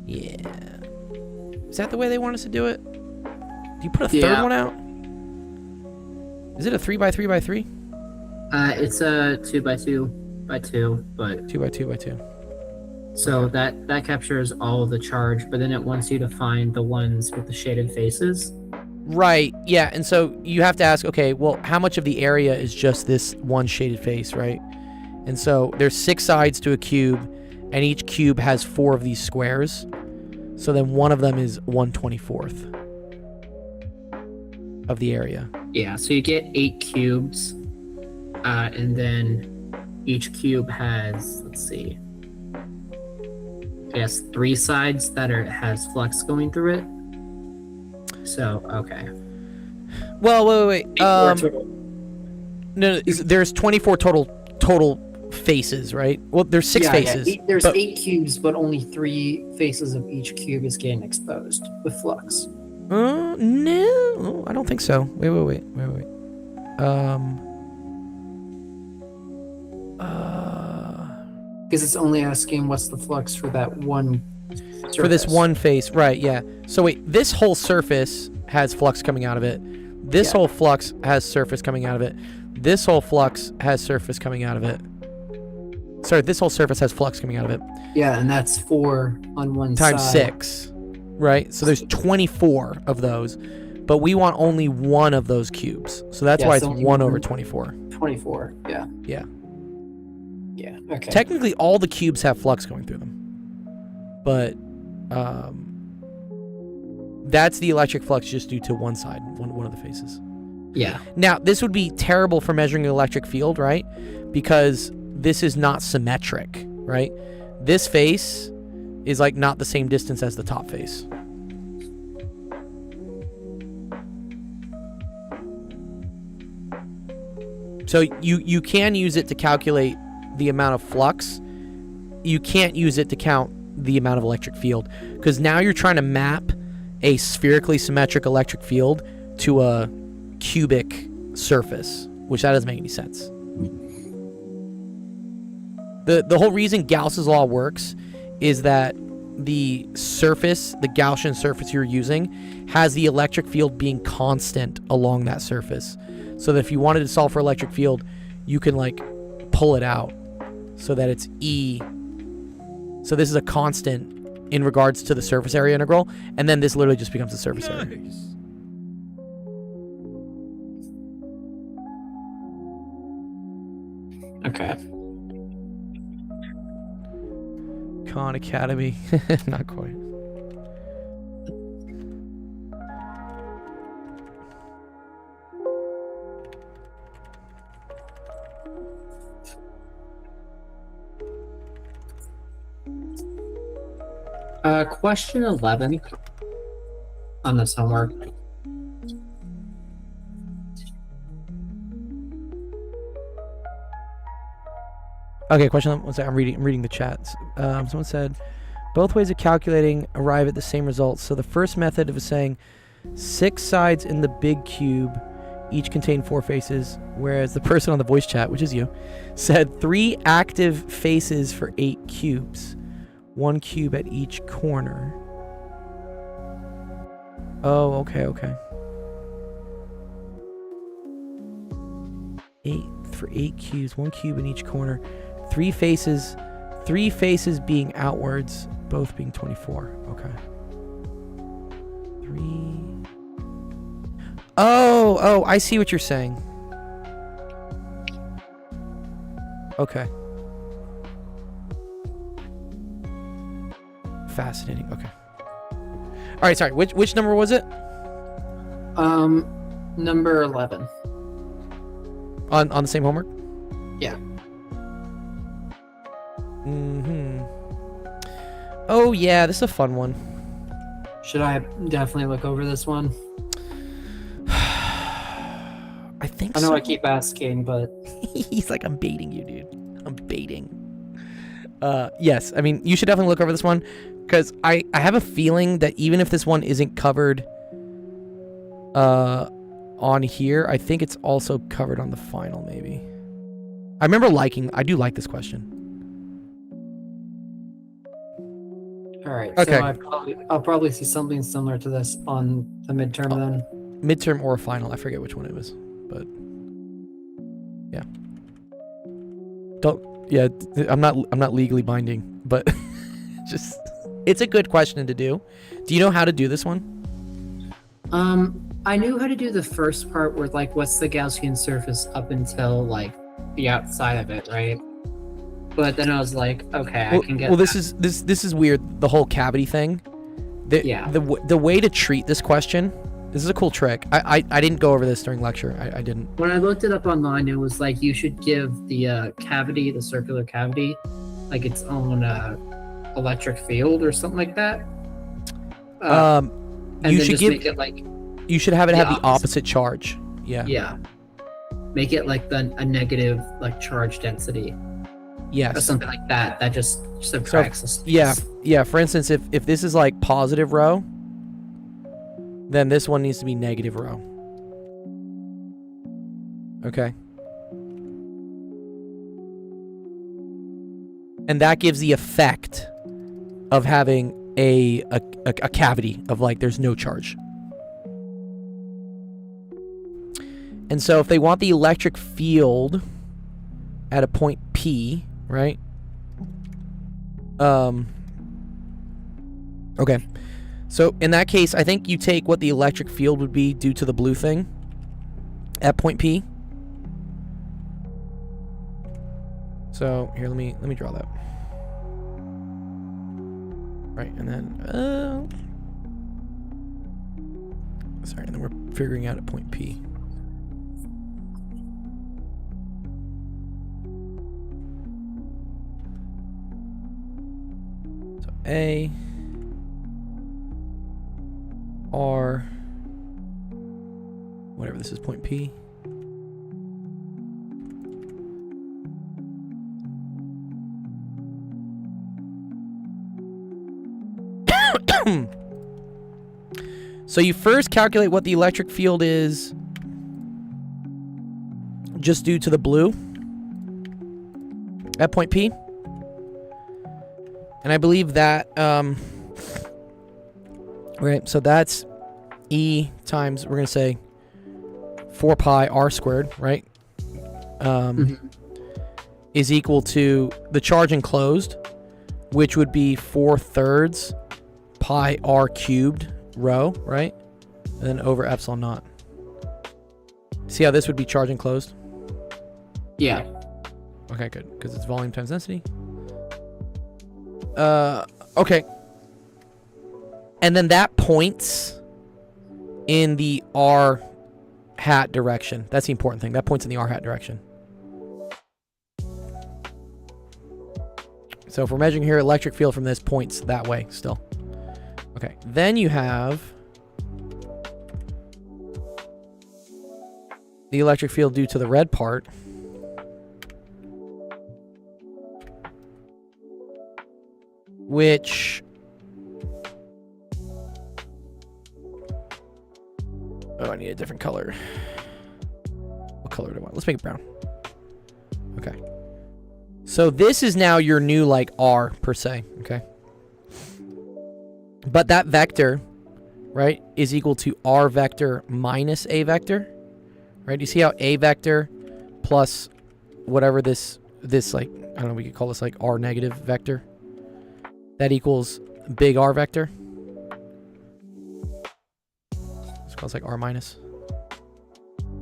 Yeah. Is that the way they want us to do it? Do you put a third Yeah. one out? Is it a 3x3x3? It's a 2x2x2, but 2x2x2. so that captures all of the charge, but then it wants you to find the ones with the shaded faces. Right, yeah, and so you have to ask, okay, well, how much of the area is just this one shaded face, right? And so there's 6 sides to a cube, and each cube has 4 of these squares. So then one of them is 1/24th of the area. Yeah, so you get 8 cubes, and then each cube has, let's see, I guess 3 sides that has flux going through it. So, okay. Well, wait. 8 total. No, there's 24 total faces, right? Well, there's 6 faces. Yeah. There's but- 8 cubes, but only 3 faces of each cube is getting exposed with flux. No, I don't think so. Wait. Because it's only asking what's the flux for that one surface. For this one face, right? Yeah. So wait, this whole surface has flux coming out of it. This whole flux has surface coming out of it. This whole flux has surface coming out of it. Sorry, this whole surface has flux coming out of it. Yeah, and that's 4 on one Times side. 6, right? So there's 24 of those, but we want only one of those cubes. So that's Yeah, why it's so only 1 one. over 24. 24, yeah. Yeah. Yeah, okay. Technically, all the cubes have flux going through them, but that's the electric flux just due to one side, one of the faces. Yeah. Now, this would be terrible for measuring an electric field, right? Because this is not symmetric, right? This face is like not the same distance as the top face. So you can use it to calculate the amount of flux. You can't use it to count the amount of electric field, because now you're trying to map a spherically symmetric electric field to a cubic surface, which that doesn't make any sense. The whole reason Gauss's law works is that the surface, the Gaussian surface you're using, has the electric field being constant along that surface. So that if you wanted to solve for electric field, you can like pull it out so that it's E. So this is a constant in regards to the surface area integral, and then this literally just becomes the surface area. Okay. Khan Academy. Not quite. Question 11 on this homework. Okay, question. What's that? I'm reading the chats. Someone said, both ways of calculating arrive at the same results. So the first method of saying 6 sides in the big cube each contain 4 faces, whereas the person on the voice chat, which is you, said 3 active faces for 8 cubes, 1 cube at each corner. Oh, okay. 8 for 8 cubes, 1 cube in each corner. 3 faces being outwards, both being 24. Okay. 3. Oh, I see what you're saying. Okay. Fascinating. Okay. All right, sorry. Which number was it? Number 11. On the same homework? Yeah. Oh yeah, this is a fun one. Should I definitely look over this one? I think I know so. I keep asking, but He's like, I'm baiting you, dude. I'm baiting. Yes, I mean, you should definitely look over this one, because I have a feeling that even if this one isn't covered on here, I think it's also covered on the final, maybe. I do like this question. all right. Okay. So I'll probably see something similar to this on the midterm then. Midterm or final, I forget which one it was, but yeah. I'm not legally binding, but just it's a good question to do. Do you know how to do this one? I knew how to do the first part where like what's the Gaussian surface up until like the outside of it, right? But then I was like, okay, I can get. Well, this is weird. The whole cavity thing. The way to treat this question. This is a cool trick. I didn't go over this during lecture. I didn't. When I looked it up online, it was like you should give the cavity, the circular cavity, like its own electric field or something like that. And you then should just give. make it like. You should have it the have the opposite charge. Yeah. Yeah. Make it like a negative like charge density. Yes. Or something like that. That just subtracts the space. Yeah. For instance, if this is like positive rho, then this one needs to be negative rho. Okay. And that gives the effect of having a cavity of like there's no charge. And so if they want the electric field at a point P, right? Okay. So in that case, I think you take what the electric field would be due to the blue thing at point P. So here, let me draw that. Right, and then sorry, and then we're figuring out at point P. So A, R, whatever, this is point P. So you first calculate what the electric field is just due to the blue at point P. And I believe that, right, so that's E times, we're going to say 4 pi r squared, right? Is equal to the charge enclosed, which would be 4/3 pi r cubed rho, right? And then over epsilon naught. See how this would be charge enclosed? Yeah. Okay, good, because it's volume times density. Okay. And then that points in the r hat direction. That's the important thing. That points in the r hat direction. So if we're measuring here, electric field from this points that way still. Okay, then you have the electric field due to the red part. Which... Oh, I need a different color. What color do I want? Let's make it brown. Okay. So this is now your new, like, R, per se. Okay. But that vector, right, is equal to R vector minus A vector. Right? You see how A vector plus whatever this, like, I don't know, we could call this, like, R negative vector. That equals big R vector. It's like R minus.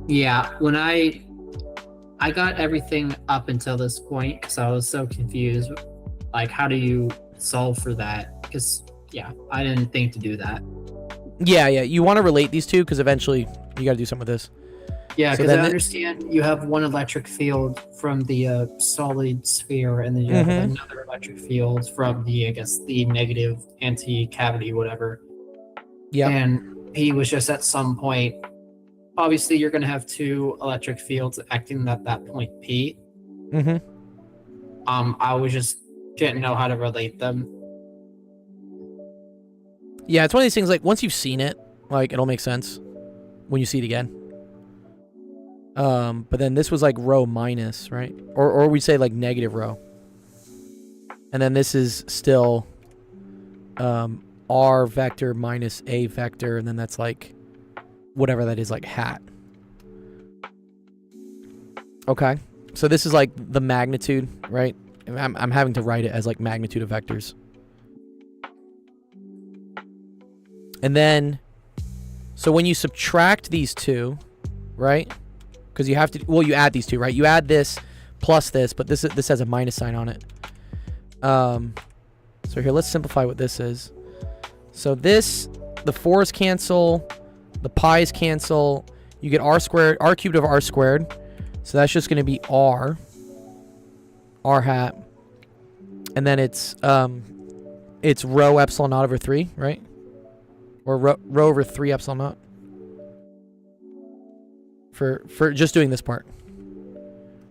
Yeah, when I got everything up until this point because I was so confused. Like, how do you solve for that? Because, yeah, I didn't think to do that. Yeah. You want to relate these two because eventually you got to do something with this. Yeah, So because I then understand you have one electric field from the solid sphere, and then you have another electric field from the, I guess, the negative anti-cavity, whatever. Yeah. And he was just at some point, obviously you're going to have two electric fields acting at that point P. I was just didn't know how to relate them. Yeah, it's one of these things, like, once you've seen it, like, it'll make sense when you see it again. But then this was, like, rho minus, right? Or we say, like, negative rho. And then this is still R vector minus A vector, and then that's, like, whatever that is, like, hat. Okay. So this is, like, the magnitude, right? I'm having to write it as, like, magnitude of vectors. And then, so when you subtract these two, right? Because you have to, well, you add these two, right? You add this plus this, but this has a minus sign on it. So here, let's simplify what this is. So this, the 4's cancel, the pi's cancel. You get r squared, r cubed over r squared. So that's just going to be r hat. And then it's rho epsilon naught over 3, right? Or rho over 3 epsilon naught. For just doing this part.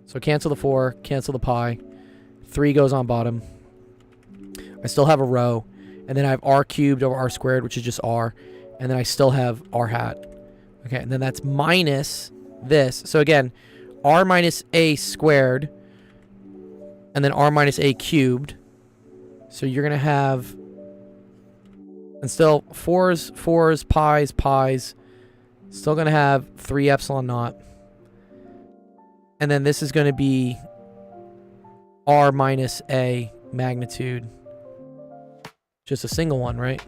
So cancel the 4, cancel the pi. 3 goes on bottom. I still have a rho. And then I have r cubed over r squared, which is just r. And then I still have r hat. Okay, and then that's minus this. So again, r minus a squared. And then r minus a cubed. So you're going to have... And still 4's, pi's. Still going to have 3 epsilon naught. And then this is going to be r minus a magnitude. Just a single one, right?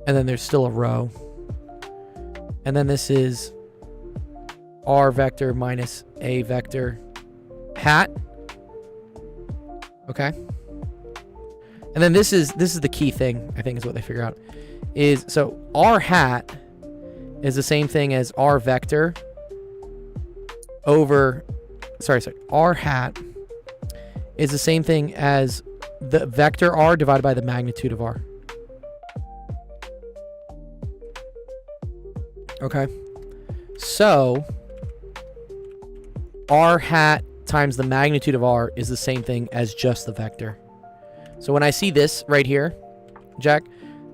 And then there's still a rho. And then this is r vector minus a vector hat. Okay. And then this is the key thing, I think is what they figure out. Is so r hat is the same thing as r vector over r hat is the same thing as the vector r divided by the magnitude of r. Okay. So r hat times the magnitude of r is the same thing as just the vector. So when I see this right here, Jack,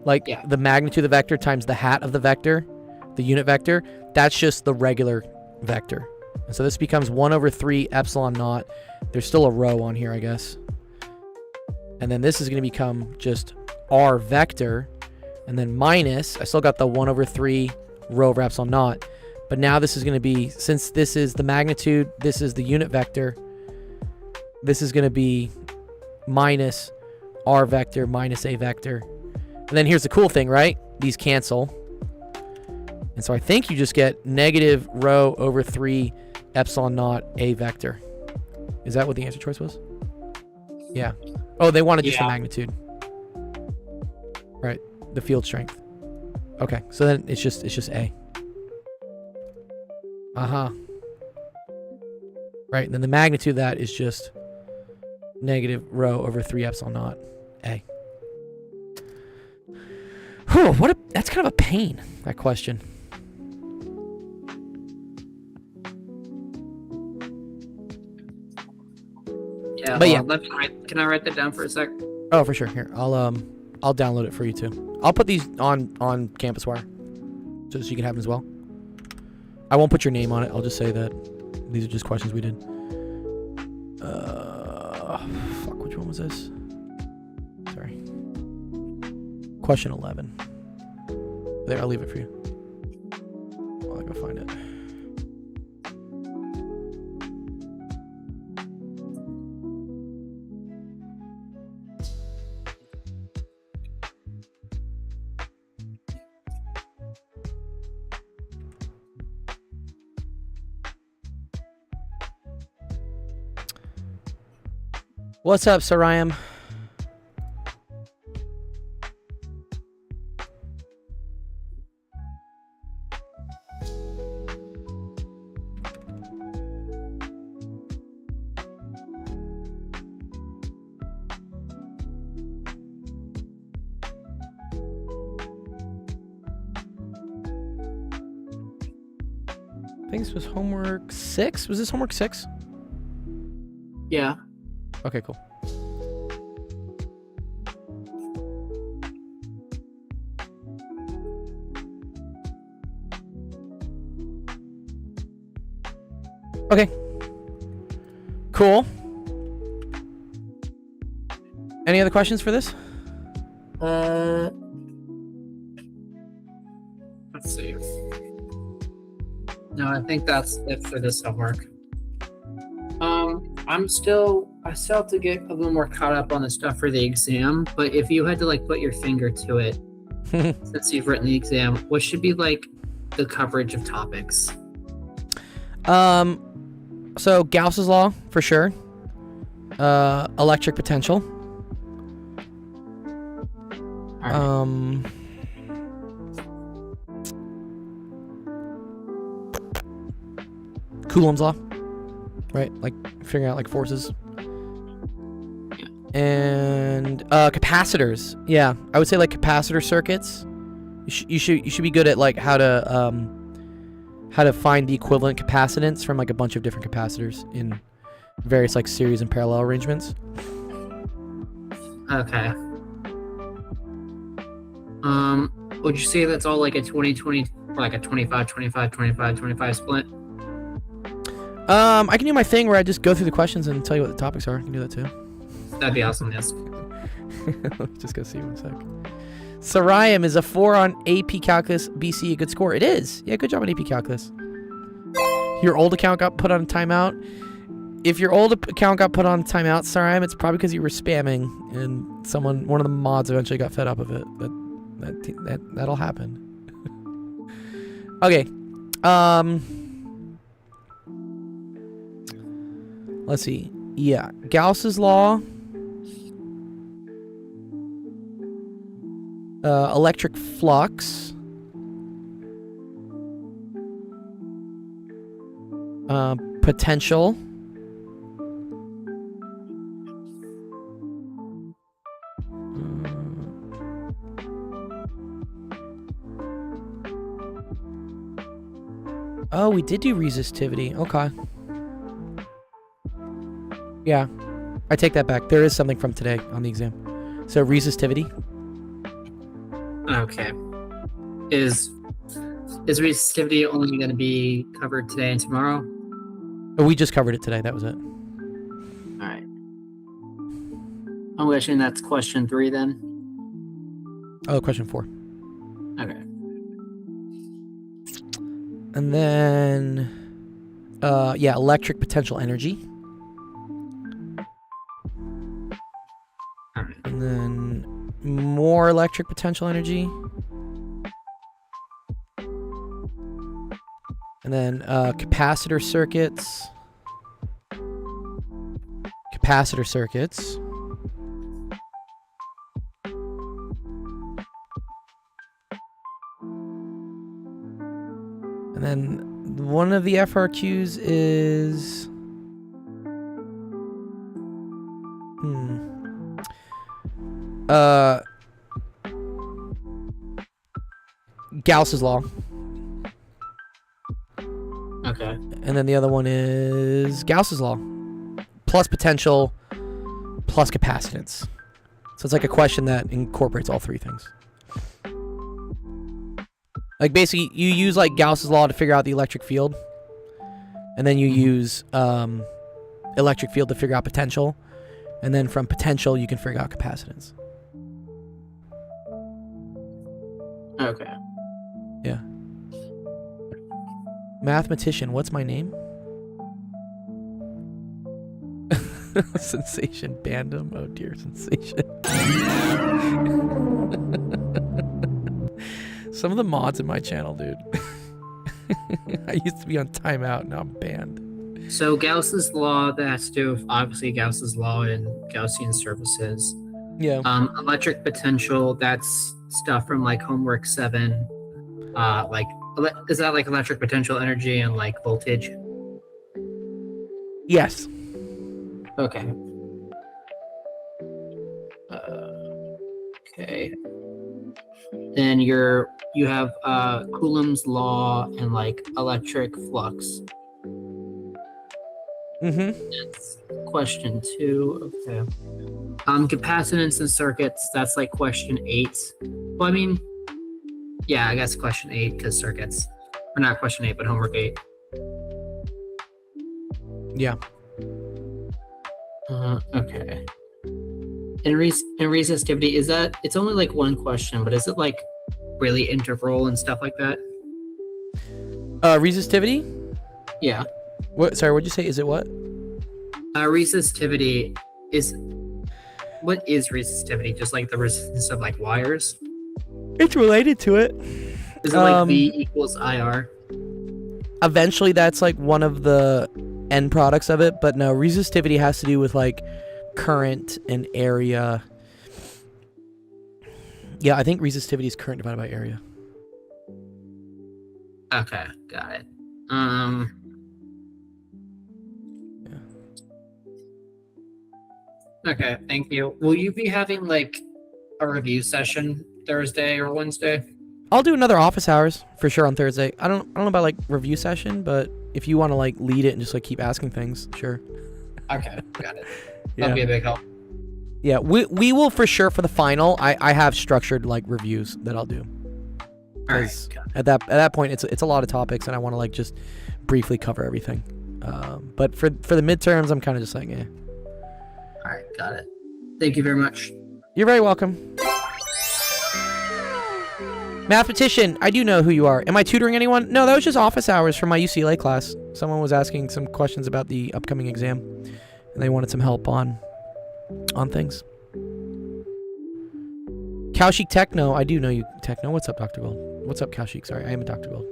like the magnitude of the vector times the hat of the vector, the unit vector, that's just the regular vector. And so this becomes 1 over 3 epsilon naught. There's still a rho on here, I guess. And then this is going to become just r vector. And then minus, I still got the 1 over 3 rho over epsilon naught. But now this is going to be, since this is the magnitude, this is the unit vector, this is going to be minus r vector minus a vector. And then here's the cool thing, right? These cancel. And so I think you just get negative rho over 3 epsilon naught a vector. Is that what the answer choice was? Yeah. Oh, they wanted just the magnitude. Right. The field strength. Okay. So then it's just A. Right. And then the magnitude of that is just negative rho over 3 epsilon naught A. Whew, that's kind of a pain, that question. Yeah, But hold on, can I write that down for a sec? Oh, for sure. Here, I'll download it for you too. I'll put these on Campus Wire, so you can have them as well. I won't put your name on it. I'll just say that these are just questions we did. Fuck, which one was this? Sorry. Question 11. There, I'll leave it for you. While I go find it. What's up, Sarayam? I think this was homework 6. Was this homework 6? Yeah. Okay, cool. Okay. Cool. Any other questions for this? Let's see. No, I think that's it for this homework. I still have to get a little more caught up on the stuff for the exam, but if you had to like put your finger to it, since you've written the exam, what should be like the coverage of topics? So Gauss's law for sure. Electric potential. All right. Coulomb's law, right? Like figuring out like forces. And capacitors. Yeah, I would say like capacitor circuits. You should be good at like how to find the equivalent capacitance from like a bunch of different capacitors in various like series and parallel arrangements. Okay. Would you say that's all like a 20-20 or like a 25-25-25-25 split? I can do my thing where I just go through the questions and tell you what the topics are. I can do that too. That'd be awesome, yes. Just go see 1 sec. Sarayam, is a 4 on AP Calculus BC a good score? It is. Yeah, good job on AP Calculus. Your old account got put on timeout. If your old account got put on timeout, Sarayam, it's probably because you were spamming and one of the mods eventually got fed up of it. That'll happen. Okay. Let's see. Yeah, Gauss's law. Electric flux. Potential. Oh, we did do resistivity. Okay. Yeah, I take that back. There is something from today on the exam. So resistivity. Okay. Is resistivity only going to be covered today and tomorrow? Oh, we just covered it today. That was it. All right. I'm guessing that's question 3 then. Oh, question 4. Okay. And then, yeah, electric potential energy. All right. And then more electric potential energy. And then capacitor circuits. Capacitor circuits. And then one of the FRQs is Gauss's law. Okay. And then the other one is Gauss's law. Plus potential, plus capacitance. So it's like a question that incorporates all three things. Like basically, you use like Gauss's law to figure out the electric field. And then you use electric field to figure out potential. And then from potential, you can figure out capacitance. Okay. Yeah. Mathematician, what's my name? Sensation Bandom. Oh dear, Sensation. Some of the mods in my channel, dude. I used to be on timeout, now I'm banned. So Gauss's law, that has to do with obviously Gauss's law and Gaussian surfaces. Yeah. Electric potential, that's stuff from like homework 7. Is that like electric potential energy and like voltage? Yes. Okay. Okay. Then you have Coulomb's law and like electric flux. That's question 2. Okay. Capacitance and circuits, that's like question 8. Well, I mean, yeah, I guess question 8 because circuits. Or not question 8, but homework 8. Yeah. Okay. In resistivity, is that, it's only like one question, but is it like really integral and stuff like that? Resistivity? Yeah. What? Sorry, what'd you say? Is it what? Resistivity is, what is resistivity? Just like the resistance of like wires? It's related to it. Is it like V equals IR? Eventually, that's like one of the end products of it, but no, resistivity has to do with like current and area. Yeah, I think resistivity is current divided by area. Okay, got it. Okay, thank you. Will you be having like a review session Thursday or Wednesday? I'll do another office hours for sure on Thursday. I don't know about like review session, but if you want to like lead it and just like keep asking things, sure. Okay, got it. Yeah. That'll be a big help. Yeah, we will for sure for the final. I have structured like reviews that I'll do. All right. At that point, it's a lot of topics, and I want to like just briefly cover everything. But for the midterms, I'm kind of just like, eh. All right, got it. Thank you very much. You're very welcome. Mathematician, I do know who you are. Am I tutoring anyone? No, that was just office hours for my UCLA class. Someone was asking some questions about the upcoming exam, and they wanted some help on things. Kaushik Techno, I do know you, Techno. What's up, Dr. Gold? What's up, Kaushik? Sorry, I am a Dr. Gold.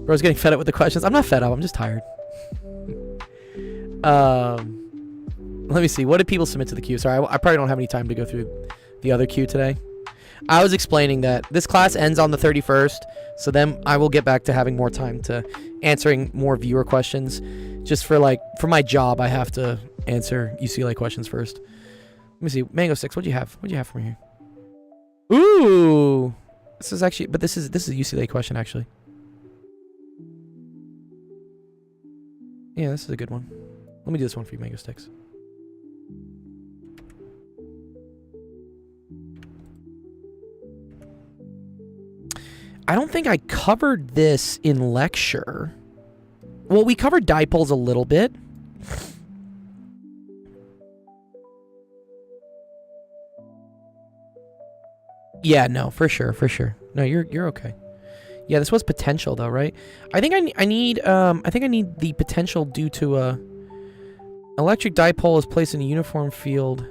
Bro's getting fed up with the questions. I'm not fed up. I'm just tired. Let me see. What did people submit to the queue? Sorry, I probably don't have any time to go through the other queue today. I was explaining that this class ends on the 31st, so then I will get back to having more time to answering more viewer questions. Just for my job, I have to answer UCLA questions first. Let me see. Mango Sticks, what'd you have? What'd you have for me here? Ooh! This is actually, but this is a UCLA question, actually. Yeah, this is a good one. Let me do this one for you, Mango Sticks. I don't think I covered this in lecture. Well, we covered dipoles a little bit. Yeah, no, for sure. No, you're okay. Yeah, this was potential though, right? I think I need the potential due to a electric dipole is placed in a uniform field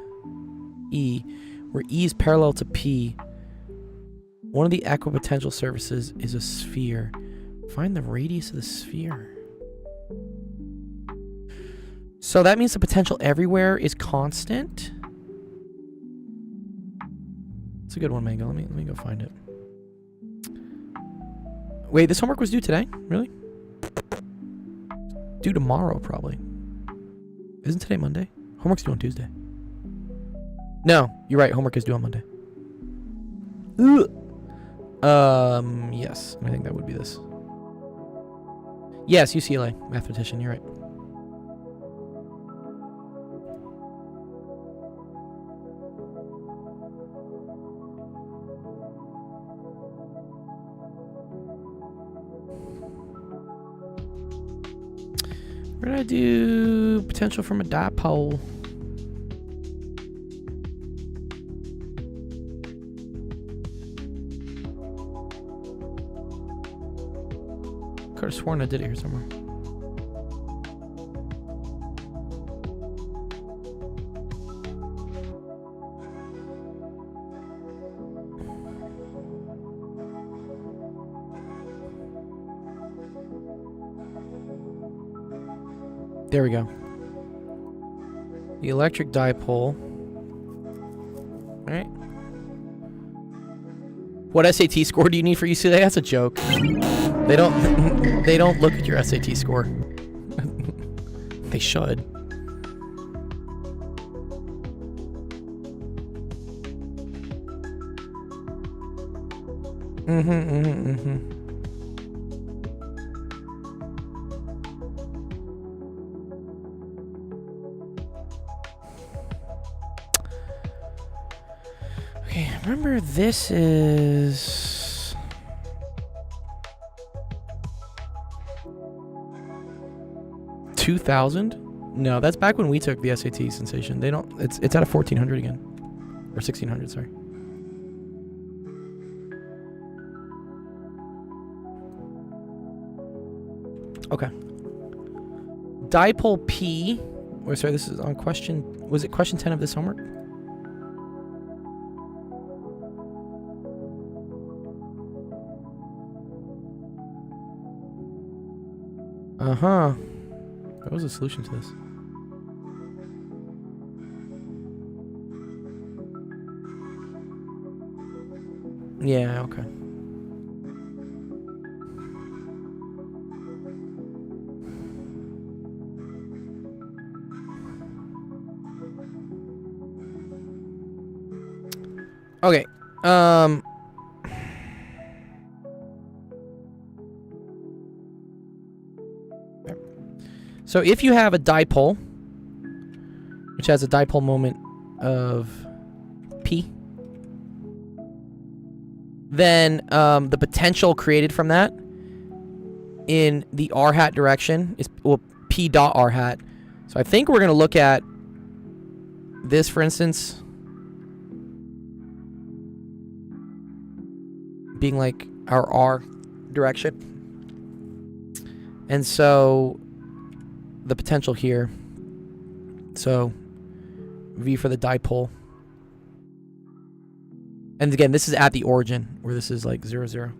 E, where E is parallel to P. One of the equipotential surfaces is a sphere. Find the radius of the sphere. So that means the potential everywhere is constant. It's a good one, Mango. Let me go find it. Wait, this homework was due today? Really? Due tomorrow, probably. Isn't today Monday? Homework's due on Tuesday. No, you're right. Homework is due on Monday. Yes. I think that would be this. Yes, UCLA. Mathematician, you're right. Where did I do potential from a dipole? Could have sworn I did it here somewhere. There we go. The electric dipole. All right. What SAT score do you need for UCLA? That's a joke. They don't. They don't look at your SAT score. They should. Okay, remember this is 2000? No, that's back when we took the SAT sensation. They don't. It's at a 1400 again, or 1600. Sorry. Okay. Dipole P. Oh, sorry, this is on question. Was it question 10 of this homework? Uh-huh. What was the solution to this? Yeah, okay. Okay. So if you have a dipole, which has a dipole moment of P, then the potential created from that in the r hat direction is, well, P dot r hat. So I think we're going to look at this, for instance, being like our r direction. And so the potential here, so V for the dipole. And again, this is at the origin, where this is like 0, 0.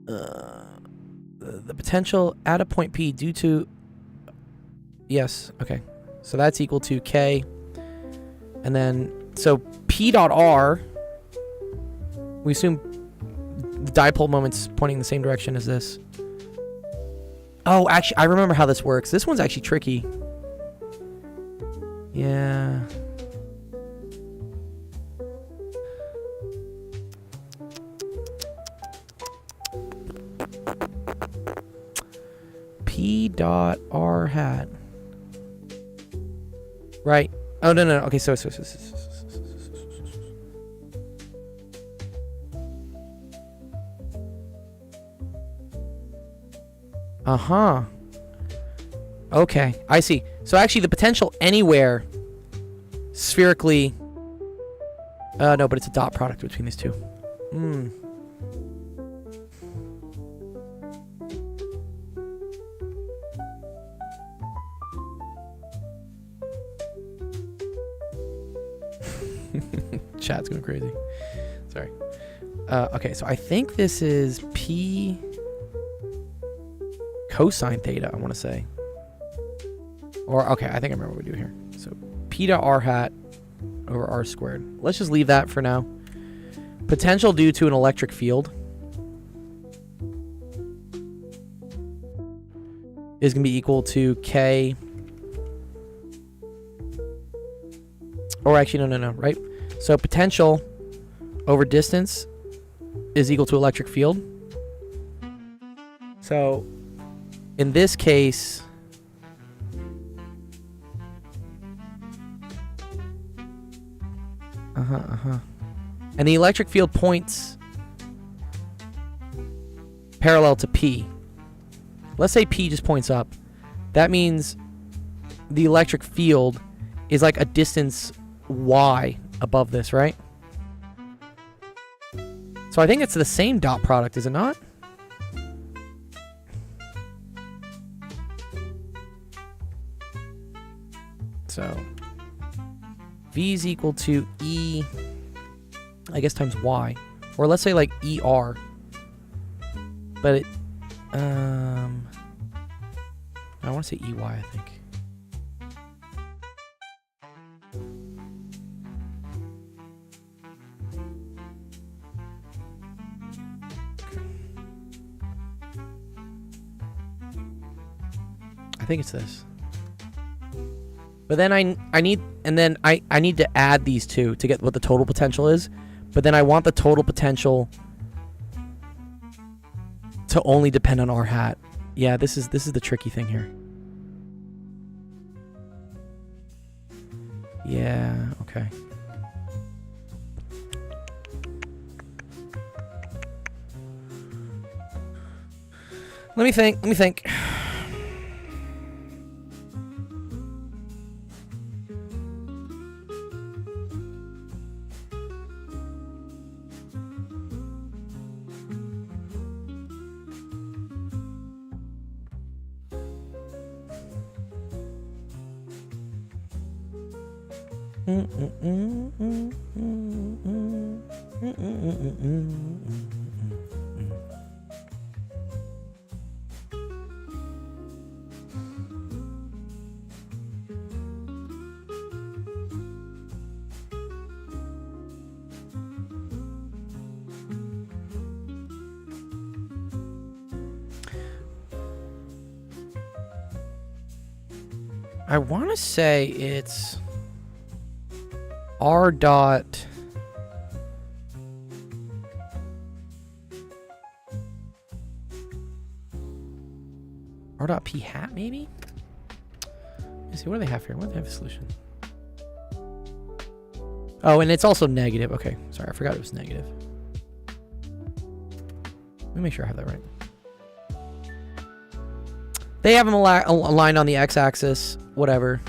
The potential at a point P due to... Yes, okay. So that's equal to K. And then, so P dot R, we assume the dipole moment's pointing in the same direction as this. Oh, actually, I remember how this works. This one's actually tricky. Yeah. P dot R hat. Right. Oh, no. Okay, so. Uh-huh. Okay, I see. So actually the potential anywhere spherically... no, but it's a dot product between these two. Chat's going crazy. Sorry. Okay, so I think this is P cosine theta, I want to say. Or, okay, I think I remember what we do here. So P to R hat over R squared. Let's just leave that for now. Potential due to an electric field is going to be equal to K. Or actually, no, right? So potential over distance is equal to electric field. So in this case, and the electric field points parallel to P. Let's say P just points up. That means the electric field is like a distance Y above this, right? So I think it's the same dot product, is it not? So V is equal to E, I guess, times Y. Or let's say like ER. But it, I want to say EY, I think. I think it's this. But then I need to add these two to get what the total potential is. But then I want the total potential to only depend on R hat. Yeah, this is the tricky thing here. Yeah, okay. Let me think. I want to say it's R dot P hat, maybe? Let's see, what do they have here? What do they have a solution? Oh, and it's also negative. Okay, sorry, I forgot it was negative. Let me make sure I have that right. They have them aligned on the x-axis, whatever.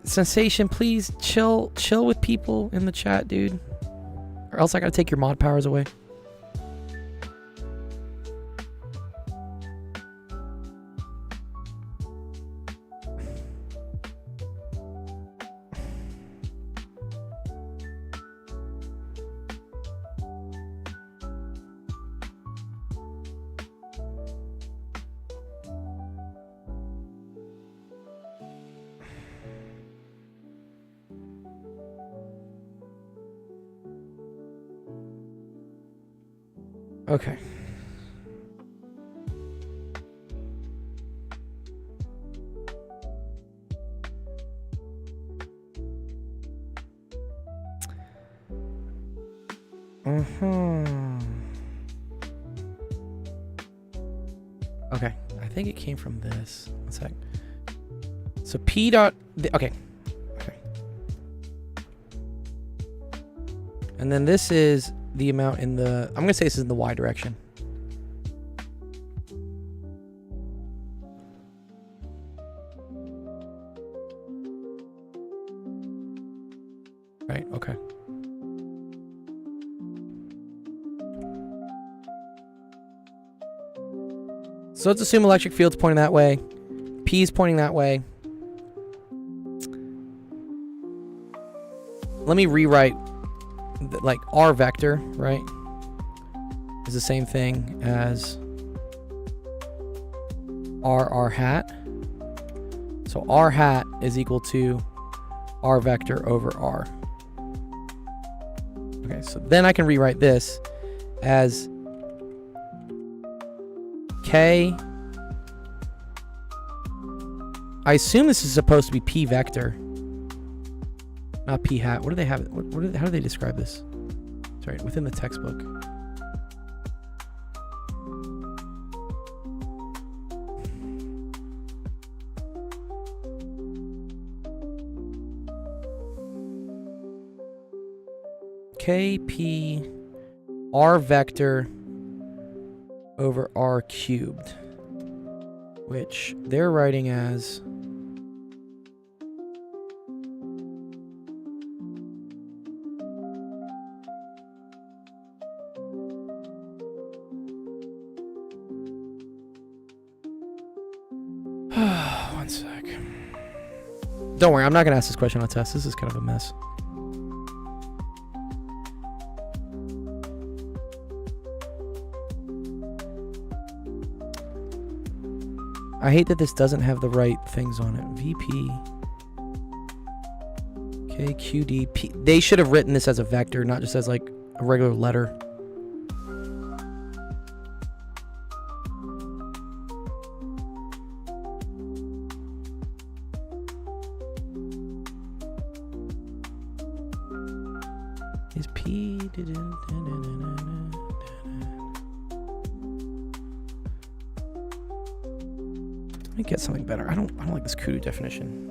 Sensation, please chill with people in the chat, dude. Or else I gotta take your mod powers away. Okay. Okay, I think it came from this. One sec. So P dot, okay. And then this is the amount in the, I'm gonna say this is in the Y direction. Right, okay. So let's assume electric field's pointing that way. P is pointing that way. Let me rewrite, like, R vector, right, is the same thing as R hat. So R hat is equal to R vector over R. Okay, so then I can rewrite this as K. I assume this is supposed to be P vector, not P hat. What do they have? How do they describe this? Sorry, within the textbook. KP R vector over R cubed, which they're writing as one sec. Don't worry, I'm not gonna ask this question on test. This is kind of a mess. I hate that this doesn't have the right things on it. VP KQDP. They should have written this as a vector, not just as like a regular letter. Is P Let me get something better. I don't like this kudu definition.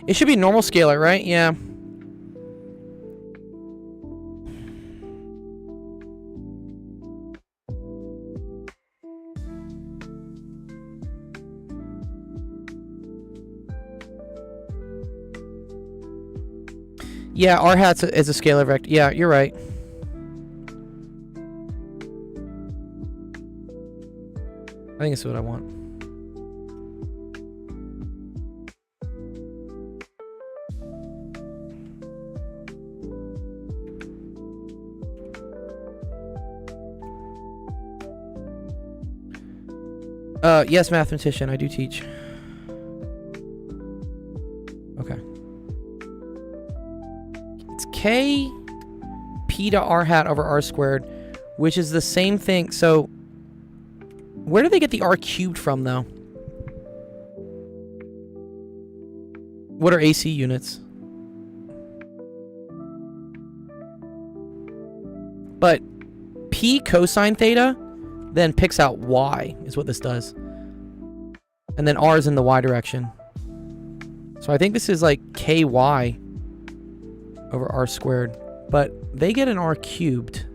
It should be normal scalar, right? Yeah. Yeah, R hat is a scalar vector. Yeah, you're right. I think it's what I want. Yes, mathematician, I do teach. Okay. It's K P to R hat over R squared, which is the same thing. So, where do they get the R cubed from, though? What are AC units? But P cosine theta then picks out Y, is what this does. And then R is in the Y direction. So I think this is like KY over R squared. But they get an R cubed.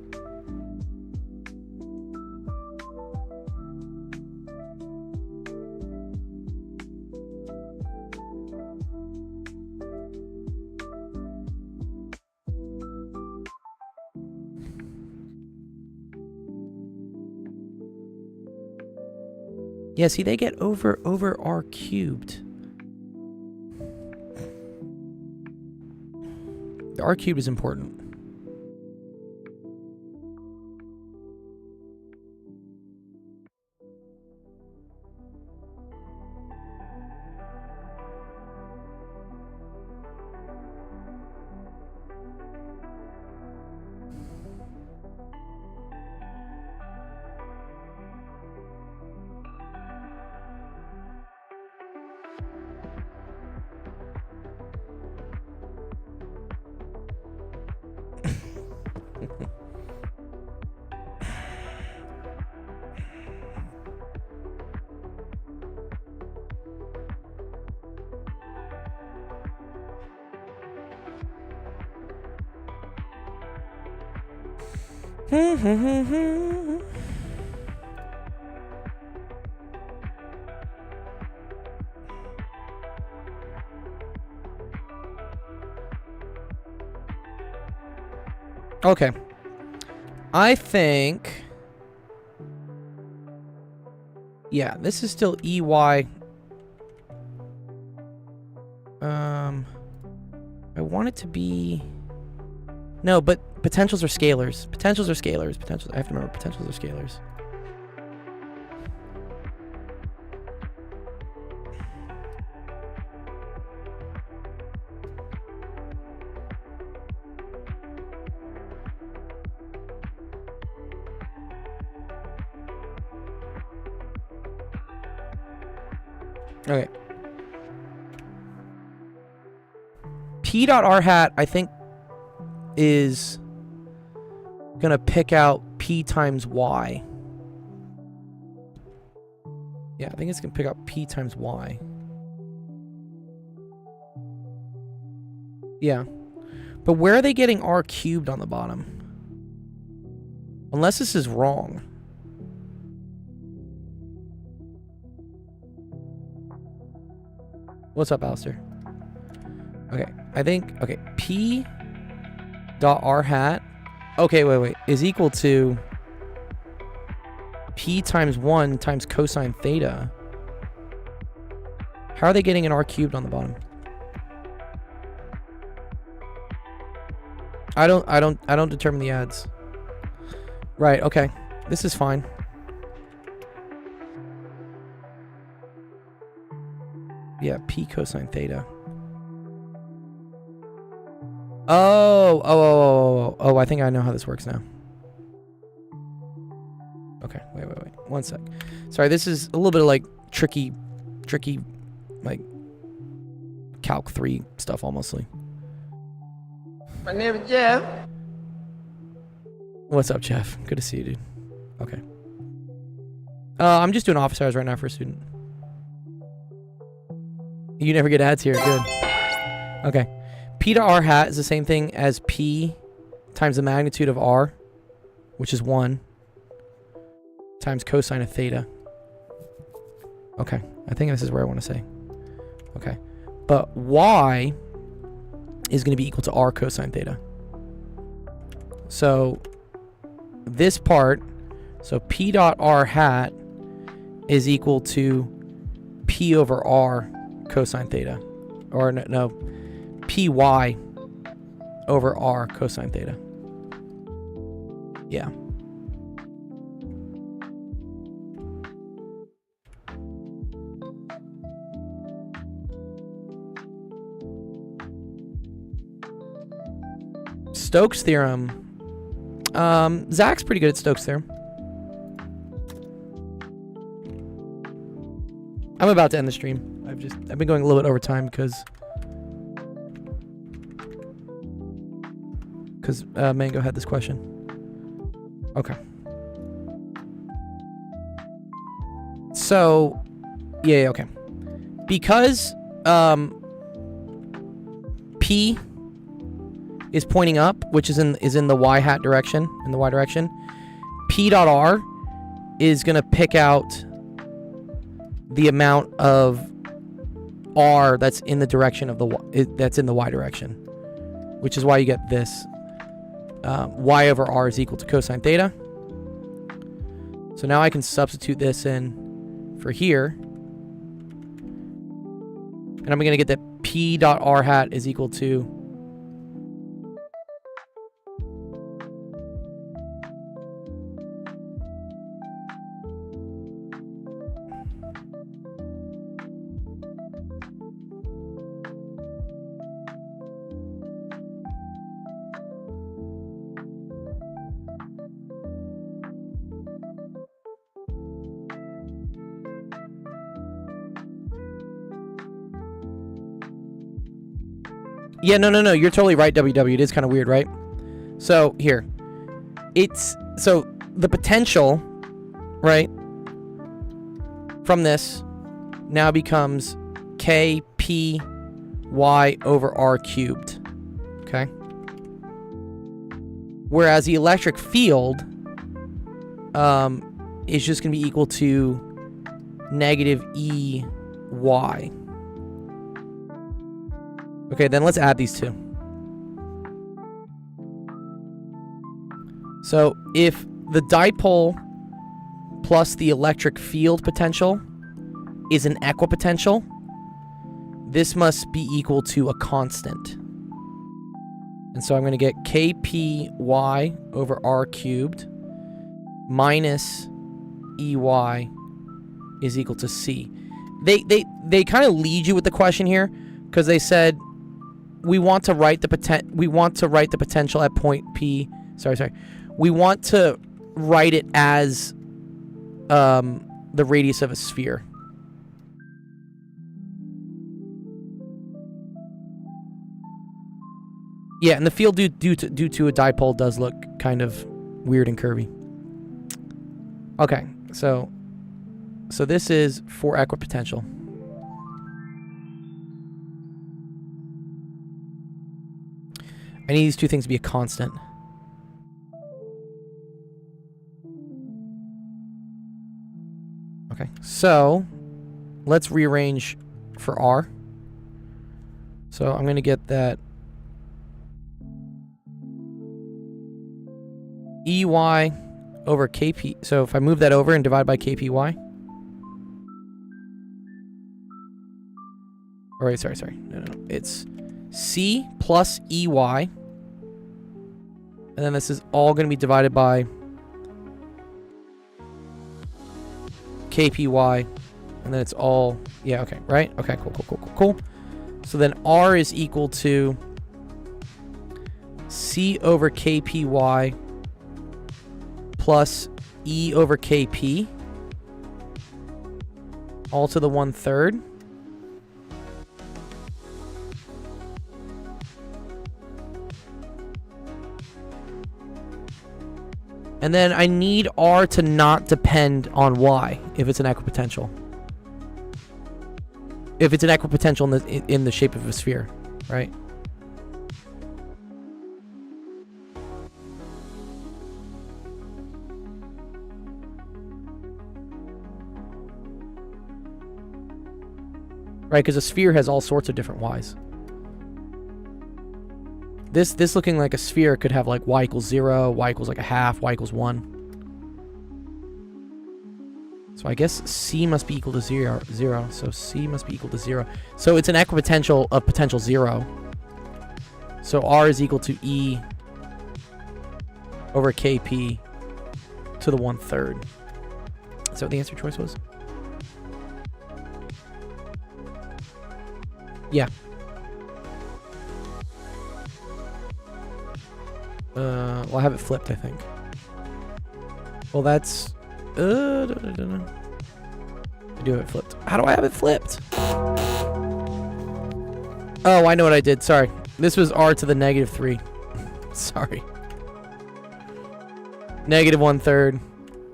Yeah, see, they get over R cubed. The R cubed is important. Okay. I think... yeah, this is still EY. I want it to be... No, but potentials are scalars. Potentials are scalars. Potentials. I have to remember potentials are scalars. Okay. P dot R hat, I think, is gonna pick out P times Y. Yeah, I think it's gonna pick out P times Y. Yeah. But where are they getting R cubed on the bottom? Unless this is wrong. What's up, Alistair? Okay, I think, okay, P dot R hat, okay, wait, is equal to P times 1 times cosine theta. How are they getting an R cubed on the bottom? I don't determine the adds. Right, okay. This is fine. Yeah, P cosine theta. Oh, I think I know how this works now. Okay, wait. 1 sec. Sorry, this is a little bit of like tricky, like Calc 3 stuff almostly. My name is Jeff. What's up, Jeff? Good to see you, dude. Okay. I'm just doing office hours right now for a student. You never get ads here. Good. Okay. P to R hat is the same thing as P times the magnitude of R, which is 1, times cosine of theta. Okay. I think this is where I want to say. Okay. But Y is going to be equal to R cosine theta. So this part, so P dot R hat is equal to P over R cosine theta. Or no, Py over R cosine theta. Yeah. Stokes theorem. Zach's pretty good at Stokes theorem. I'm about to end the stream. I've been going a little bit over time because Mango had this question. Okay. So, yeah, okay. Because P is pointing up, which is in the y hat direction, in the y direction. P dot R is gonna pick out the amount of R that's in the direction of that's in the y direction, which is why you get this. Y over R is equal to cosine theta. So now I can substitute this in for here. And I'm going to get that P dot R hat is equal to yeah, no. You're totally right, WW. It is kind of weird, right? So, here. So, the potential, right, from this now becomes KPY over R cubed. Okay? Whereas the electric field is just going to be equal to negative EY. Okay, then let's add these two. So if the dipole plus the electric field potential is an equipotential, this must be equal to a constant. And so I'm going to get kpy over r cubed minus ey is equal to c. They kind of lead you with the question here because they said we want to write the potential at point p. Sorry. We want to write it as the radius of a sphere. Yeah, and the field due to a dipole does look kind of weird and curvy. Okay, so this is for equipotential. I need these two things to be a constant. Okay, so let's rearrange for R. So I'm going to get that EY over KP. So if I move that over and divide by KPY. All right, sorry. No. It's C plus EY. And then this is all going to be divided by KPY. And then it's all, yeah, okay, right? Okay, cool. So then R is equal to C over KPY plus E over KP, all to the 1/3. And then I need R to not depend on Y if it's an equipotential. If it's an equipotential in the shape of a sphere, right? Right, because a sphere has all sorts of different Y's. This looking like a sphere could have like y equals 0, y equals like a half, y equals 1. So I guess C must be equal to 0. So C must be equal to 0. So it's an equipotential of potential 0. So R is equal to E over KP to the 1/3. Is that what the answer choice was? Yeah. Well, I have it flipped, I think. Well, that's... I do have it flipped. How do I have it flipped? Oh, I know what I did. Sorry. This was R to the -3. Sorry. Negative 1/3.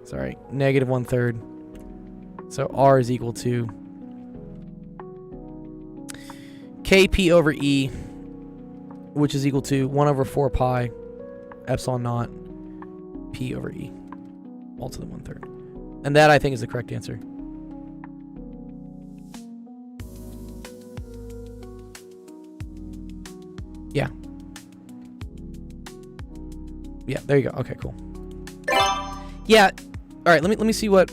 Sorry. Negative 1/3. So R is equal to KP over E, which is equal to 1 over 4 pi epsilon naught P over E, all to the 1/3. And that, I think, is the correct answer. Yeah. Yeah, there you go. Okay, cool. Yeah. All right, let me see what...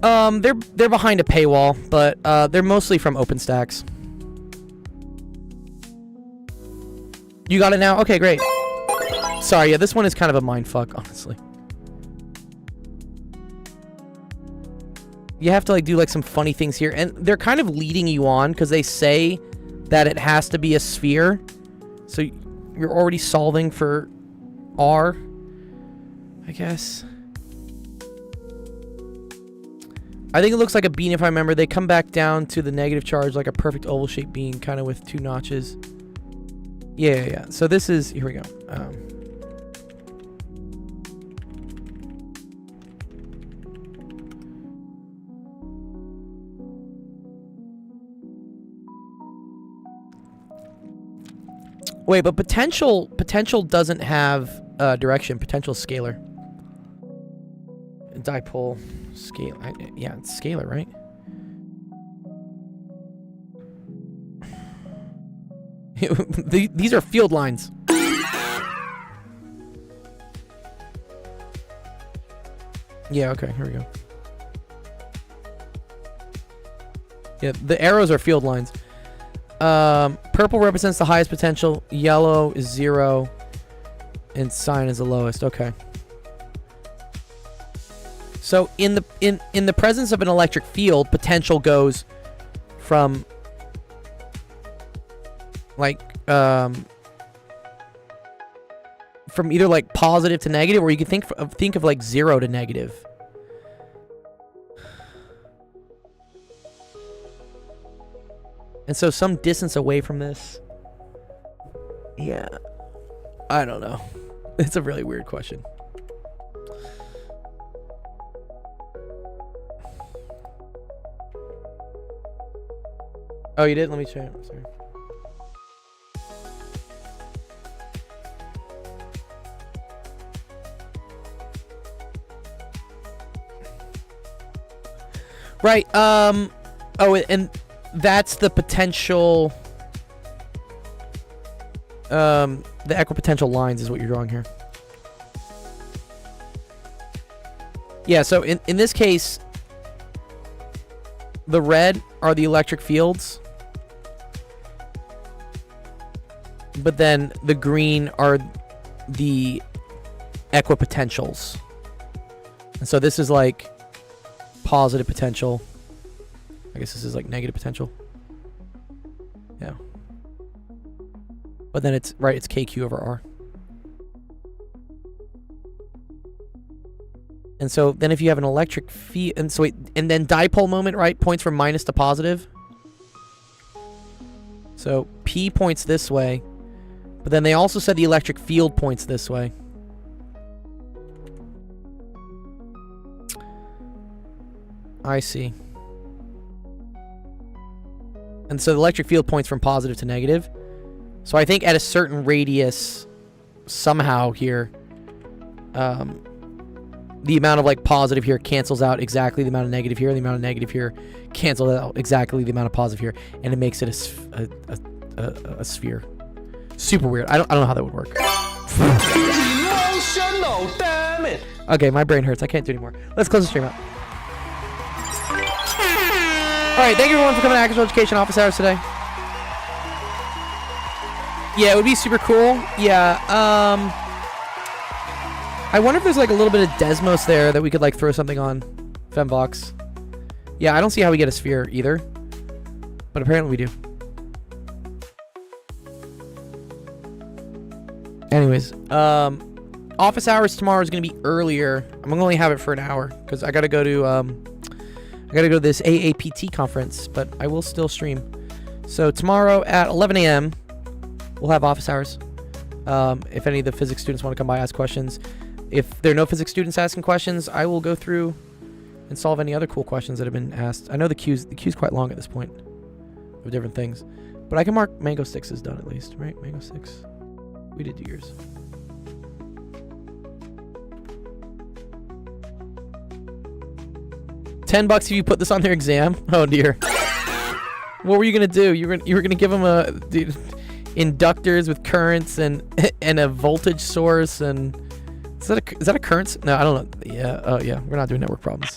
They're behind a paywall, but they're mostly from OpenStax. You got it now? Okay, great. Sorry, yeah, this one is kind of a mindfuck, honestly. You have to like do like some funny things here, and they're kind of leading you on because they say that it has to be a sphere. So you're already solving for R, I guess. I think it looks like a bean if I remember. They come back down to the negative charge like a perfect oval-shaped bean, kind of with 2 notches. Yeah. So this is... Here we go. Wait, but potential doesn't have direction. Potential is scalar. Dipole, scale. Yeah, it's scalar, right? These are field lines. Yeah, okay, here we go. Yeah, the arrows are field lines. Purple represents the highest potential. Yellow is 0. And cyan is the lowest. Okay. So in the presence of an electric field, potential goes from like from either like positive to negative, or you can think of like 0 to negative. And so some distance away from this. Yeah. I don't know. It's a really weird question. Oh, you did? Let me check. Sorry. Right. Oh, and that's the potential. The equipotential lines is what you're drawing here. Yeah, so in this case, the red are the electric fields, but then the green are the equipotentials. And so this is like positive potential. I guess this is like negative potential. Yeah. But then it's right, it's KQ over R. And so then if you have an electric field, and so and then dipole moment, right, points from minus to positive. So P points this way, but then they also said the electric field points this way. I see. And so the electric field points from positive to negative. So I think at a certain radius, somehow here, the amount of like positive here cancels out exactly the amount of negative here, and the amount of negative here cancels out exactly the amount of positive here, and it makes it a sphere. Super weird. I don't know how that would work. Emotional, damn it. Okay, my brain hurts. I can't do anymore. Let's close the stream out. All right, thank you everyone for coming to Actual Education Office Hours today. Yeah, it would be super cool. Yeah, I wonder if there's like a little bit of Desmos there that we could like throw something on Femvox. Yeah, I don't see how we get a sphere either, but apparently we do. Anyways, office hours tomorrow is going to be earlier. I'm going to only have it for an hour because I got to go to this AAPT conference, but I will still stream. So tomorrow at 11 a.m. we'll have office hours. If any of the physics students want to come by, ask questions. If there are no physics students asking questions, I will go through and solve any other cool questions that have been asked. I know the queue's quite long at this point of different things, but I can mark Mango 6 is done at least, right? Mango 6. We did do yours. $10 if you put this on their exam. Oh dear. What were you gonna do? You were gonna give them inductors with currents and a voltage source, and is that a current? No, I don't know. Yeah. Oh yeah. We're not doing network problems.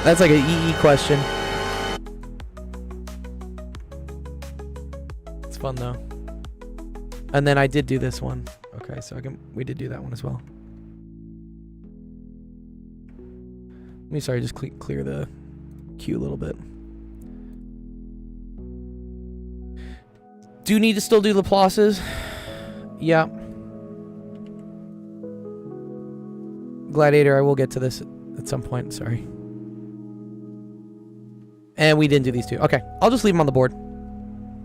That's like an EE question. It's fun though. And then I did do this one. Okay, so we did do that one as well. Let me just clear the queue a little bit. Do need to still do Laplace's? Yeah. Gladiator, I will get to this at some point, sorry. And we didn't do these two. Okay, I'll just leave them on the board.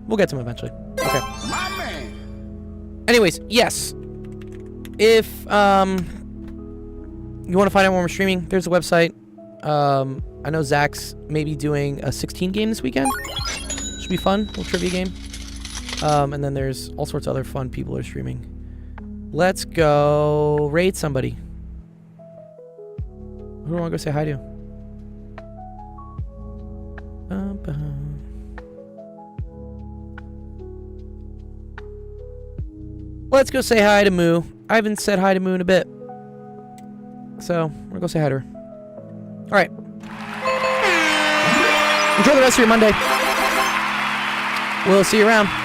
We'll get to them eventually. Okay. My man. Anyways, yes. If you want to find out when we're streaming, there's a website. I know Zach's maybe doing a 16 game this weekend. Should be fun, little trivia game. And then there's all sorts of other fun people are streaming. Let's go raid somebody. Who do I want to go say hi to? Let's go say hi to Moo. I haven't said hi to Moo in a bit. So, we're gonna go say hi to her. Alright. Enjoy the rest of your Monday. We'll see you around.